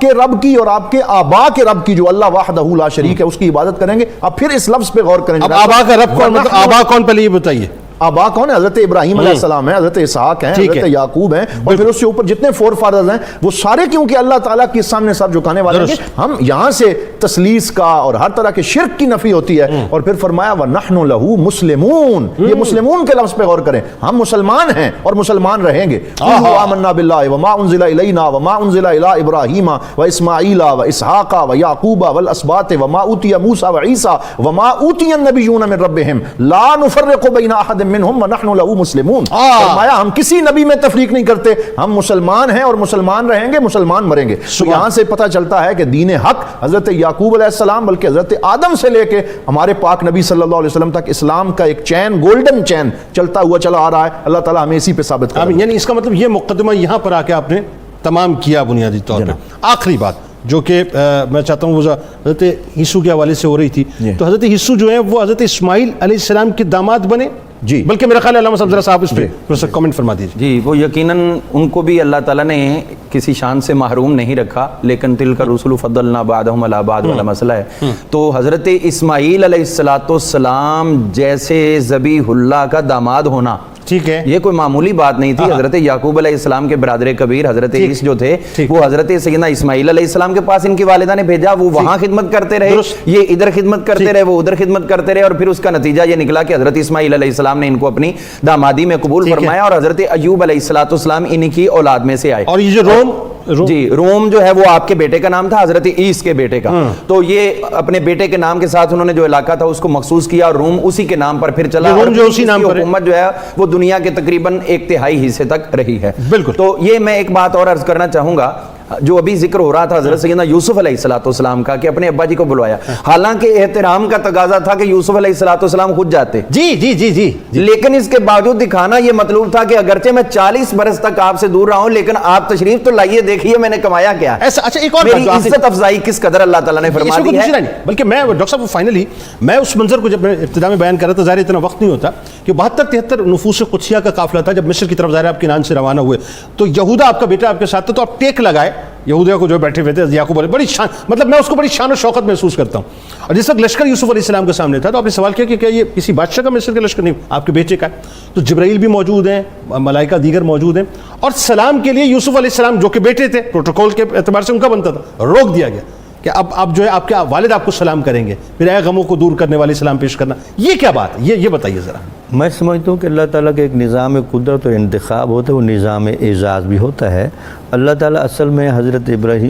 کے رب کی اور آپ کے آبا کے رب کی جو اللہ وحدہ لا شریک ہے اس کی عبادت کریں گے. اب پھر اس لفظ پہ غور کریں. اب آبا کا رب کون, مطلب آبا کون, پہلے یہ بتائیے. آبا کون ہے؟ حضرت ابراہیم علیہ السلام ہیں, حضرت اسحاق ہیں, حضرت یعقوب ہیں, اور پھر اس سے اوپر جتنے فور فادرز ہیں وہ سارے کیونکہ اللہ تعالیٰ کے سامنے سر جھکانے والے ہیں. ہم یہاں سے تسلیس کا اور ہر طرح کے شرک کی نفی ہوتی ہے. اور پھر فرمایا وَنَحْنُ لَهُ مُسْلِمُونَ, یہ مسلمون کے لفظ پہ غور کریں, ہم مسلمان ہیں اور مسلمان رہیں گے. آمنا باللہ وما انزل الینا وما انزل الی ابراہیم واسماعیل واسحاق ویعقوب والاسباط وما اوتی موسیٰ وعیسیٰ وما اوتی النبیون من ربہم لا نفرق بین احد منہم ونحن لہو مسلمون. فرمایا ہم کسی نبی میں تفریق نہیں کرتے, ہم مسلمان ہیں اور مسلمان رہیں گے, مسلمان مریں گے. تو یہاں سے پتہ چلتا ہے کہ دین حق حضرت یعقوب علیہ السلام بلکہ حضرت آدم سے لے کے ہمارے پاک نبی صلی اللہ علیہ وسلم تک اسلام کا ایک چین, گولڈن چین چلتا ہوا چلا آ رہا ہے. اللہ تعالیٰ ہمیں اسی پہ ثابت کرے. یعنی اس کا مطلب یہ مقدمہ یہاں پر آ کے آپ نے تمام کیا بنیادی طور پہ. آخری بات جو کہ میں چاہتا ہوں وہ حضرت عیسیٰ کے حوالے سے ہو رہی تھی, تو حضرت عیسیٰ جو ہیں وہ حضرت اسماعیل علیہ السلام کے داماد بنے. جی بلکہ میرا خیال ہے علامہ صاحب صاحب اس پہ کامنٹ فرما دیجیے. جی وہ یقیناً ان کو بھی اللہ تعالیٰ نے کسی شان سے محروم نہیں رکھا, لیکن تلک الرسل فضلنا بعضهم علی بعض والا مسئلہ ہے. تو حضرت اسماعیل علیہ السلام جیسے ذبیح اللہ کا داماد ہونا, ٹھیک ہے, یہ کوئی معمولی بات نہیں تھی. حضرت یعقوب علیہ السلام کے برادر کبیر حضرت عیسی جو تھے وہ حضرت سیدنا اسماعیل علیہ السلام کے پاس ان کی والدہ نے بھیجا, وہ وہاں خدمت کرتے رہے, یہ ادھر خدمت کرتے رہے, وہ ادھر خدمت کرتے رہے, اور پھر اس کا نتیجہ یہ نکلا کہ حضرت اسماعیل علیہ السلام نے ان کو اپنی دامادی میں قبول فرمایا, اور حضرت ایوب علیہ السلام انہی کی اولاد میں سے آئے. اور یہ جو جی روم جو ہے وہ آپ کے بیٹے کا نام تھا, حضرت عیس کے بیٹے کا. تو یہ اپنے بیٹے کے نام کے ساتھ انہوں نے جو علاقہ تھا اس کو مخصوص کیا, اور روم اسی کے نام پر پھر چلا, اور اسی نام پر حکومت جو ہے وہ دنیا کے تقریباً 1/3 حصے تک رہی ہے. بالکل. تو یہ میں ایک بات اور عرض کرنا چاہوں گا, جو ابھی ذکر ہو رہا تھا حضرت سیدنا یوسف علیہ السلام کا کہ اپنے ابا جی کو بلوایا, حالانکہ احترام کا تقاضا تھا کہ یوسف علیہ السلام خود جاتے, جی, لیکن اس کے باوجود دکھانا یہ مطلوب تھا کہ اگرچہ میں 40 برس تک آپ سے دور رہا ہوں, لیکن آپ تشریف تو لائیے, دیکھیے میں نے کمایا کیا. اچھا ایک اور میری عزت افزائی کس قدر اللہ تعالیٰ نے فرما دی ہے. بلکہ میں ڈاکٹر صاحب فائنلی میں اس منظر کو جب میں ابتدا میں بیان کر رہا تھا, ظاہر اتنا وقت نہیں ہوتا, کہ 72-73 نفوس قدسیہ کا قافلہ تھا جب مصر کی طرف ظاہر آپ کے نان سے روانہ ہوئے, تو یہودا آپ کا بیٹا آپ کے ساتھ تھا, تو آپ ٹیک لگائے یہودیہ کو جو بیٹھے ہوئے تھے یعقوب علیہ, بڑی شان, مطلب میں اس کو بڑی شان و شوقت محسوس کرتا ہوں. اور جس وقت لشکر یوسف علیہ السلام کے سامنے تھا تو آپ نے سوال کیا کہ کیا یہ کسی بادشاہ کا مصر کا لشکر نہیں, آپ کے بیٹے کا ہے. تو جبرائیل بھی موجود ہیں, ملائکہ دیگر موجود ہیں, اور سلام کے لیے یوسف علیہ السلام جو کہ بیٹے تھے, پروٹوکول کے اعتبار سے ان کا بنتا تھا, روک دیا گیا کہ اب جو ہے آپ کے والد آپ کو سلام کریں گے, پھر اے غموں کو دور کرنے والے سلام پیش کرنا. یہ کیا بات ہے, یہ بتائیے ذرا. میں سمجھتا ہوں کہ اللہ تعالیٰ کا ایک نظام قدرت اور انتخاب ہوتا ہے, وہ نظام اعزاز بھی ہوتا ہے. اللہ تعالیٰ اصل میں حضرت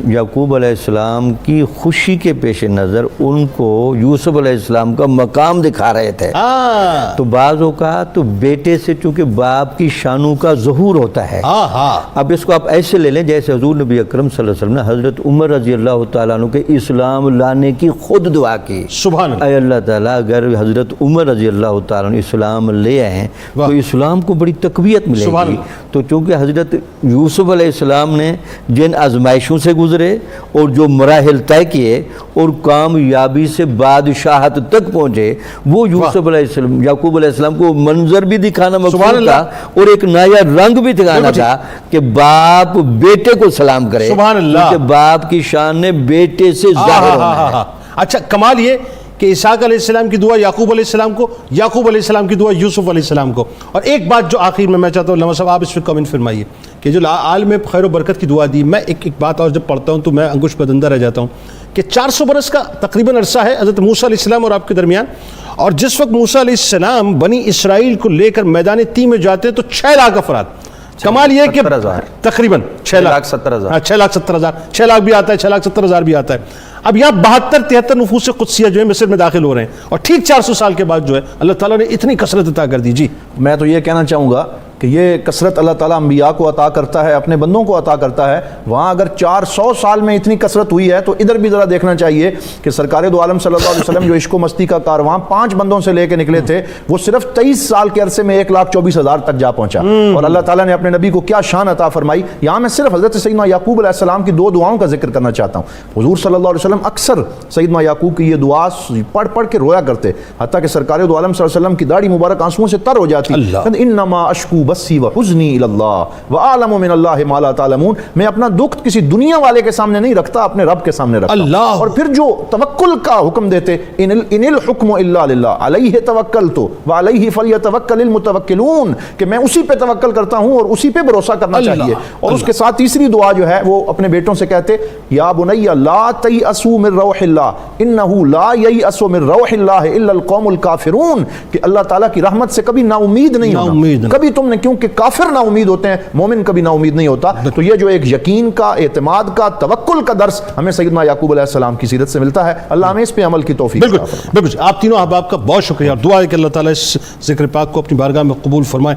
یعقوب علیہ السلام کی خوشی کے پیش نظر ان کو یوسف علیہ السلام کا مقام دکھا رہے تھے. تو بعض اوقات تو بیٹے سے چونکہ باپ کی شانوں کا ظہور ہوتا ہے. اب اس کو آپ ایسے لے لیں جیسے حضور نبی اکرم صلی اللہ علیہ وسلم نے حضرت عمر رضی اللہ تعالیٰ عنہ کے اسلام لانے کی خود دعا کی. سبحان اللہ. اے اللہ تعالیٰ اگر حضرت عمر رضی اللہ تعالیٰ عنہ اسلام لے آئیں تو اسلام کو بڑی تقویت ملے گی. تو چونکہ حضرت یوسف علیہ السلام نے جن آزمائشوں سے گزرے اور جو مراحل طے کیے اور کامیابی سے بادشاہت تک پہنچے, وہ یوسف علیہ السلام یعقوب علیہ السلام کو منظر بھی دکھانا مقصود تھا, اور ایک نیا رنگ بھی دکھانا تھا کہ باپ بیٹے کو سلام کرے. سبحان اللہ. کہ باپ کی شان نے بیٹے سے ظاہر ہونا ہے. اچھا کمال یہ کہ اسحاق علیہ السلام کی دعا یعقوب علیہ السلام کو, یعقوب علیہ السلام کی دعا یوسف علیہ السلام کو. اور ایک بات جو آخر میں چاہتا ہوں علامہ صاحب آپ اس پہ کامنٹ فرمائیے کہ جو عالم خیر و برکت کی دعا دی, میں ایک بات اور جب پڑھتا ہوں تو میں انگوش بدندہ رہ جاتا ہوں کہ 400 برس کا تقریباً عرصہ ہے حضرت موسیٰ علیہ السلام اور آپ کے درمیان, اور جس وقت موسیٰ علیہ السلام بنی اسرائیل کو لے کر میدان تیہ میں جاتے تو 6 لاکھ افراد, کمال یہ کہ 70,000 تقریباً 6,70,000 ہاں 6,70,000 6 لاکھ بھی آتا ہے 6,70,000 بھی آتا ہے. اب یہاں 72-73 نفوس قدسیہ جو ہے مصر میں داخل ہو رہے ہیں اور ٹھیک 400 سال کے بعد جو ہے اللہ تعالیٰ نے اتنی کثرت عطا کر دی. جی میں تو یہ کہنا چاہوں گا کہ یہ کثرت اللہ تعالیٰ انبیاء کو عطا کرتا ہے, اپنے بندوں کو عطا کرتا ہے. وہاں اگر 400 سال میں اتنی کثرت ہوئی ہے تو ادھر بھی ذرا دیکھنا چاہیے کہ سرکار دو عالم صلی اللہ علیہ وسلم جو عشق و مستی کا کارواں 5 بندوں سے لے کے نکلے تھے, وہ صرف 23 سال کے عرصے میں 1,24,000 تک جا پہنچا. اور اللہ تعالیٰ نے اپنے نبی کو کیا شان عطا فرمائی. یہاں میں صرف حضرت سیدنا یعقوب علیہ السلام کی 2 دعاؤں کا ذکر کرنا چاہتا ہوں. حضور صلی اللہ علیہ وسلم اکثر سیدنا یعقوب کی یہ دعا پڑھ پڑھ کے رویا کرتے, حتیٰ کہ سرکار دو عالم صلی اللہ علیہ وسلم کی داڑھی مبارک آنسوؤں سے تر ہو جاتی. انما اشکو بسی وحزنی الی اللہ وعالم من اللہ ما لا تعلمون. میں اپنا دکھ کسی دنیا والے کے سامنے نہیں رکھتا, اپنے رب کے سامنے رکھتا ہوں. اور پھر جو توکل کا حکم دیتے, ان الحکم الا للہ علیہ توکلت وعلیہ فلیتوکل المتوکلون, کہ میں اسی پہ توکل کرتا ہوں اور اسی پہ بھروسہ کرنا چاہیے. اور اس کے ساتھ تیسری دعا جو ہے وہ اپنے بیٹوں سے کہتے, یا بنی لا تیأسوا من روح اللہ انہ لا ییأس من روح اللہ الا القوم الکافرون, کہ اللہ تعالیٰ کی رحمت سے کبھی نا امید نہیں ہونا کبھی تم نے, کیونکہ کافر نا امید ہوتے ہیں, مومن کبھی نا امید نہیں ہوتا. تو یہ جو ایک یقین کا, اعتماد کا, توکل کا درس ہمیں سیدنا یعقوب علیہ السلام کی سیرت سے ملتا ہے. اللہ ہمیں اس پہ عمل کی توفیق عطا فرمائے. بالکل. آپ تینوں احباب کا بہت شکریہ, اور دعا ہے کہ اللہ تعالیٰ اس ذکر پاک کو اپنی بارگاہ میں قبول فرمائے.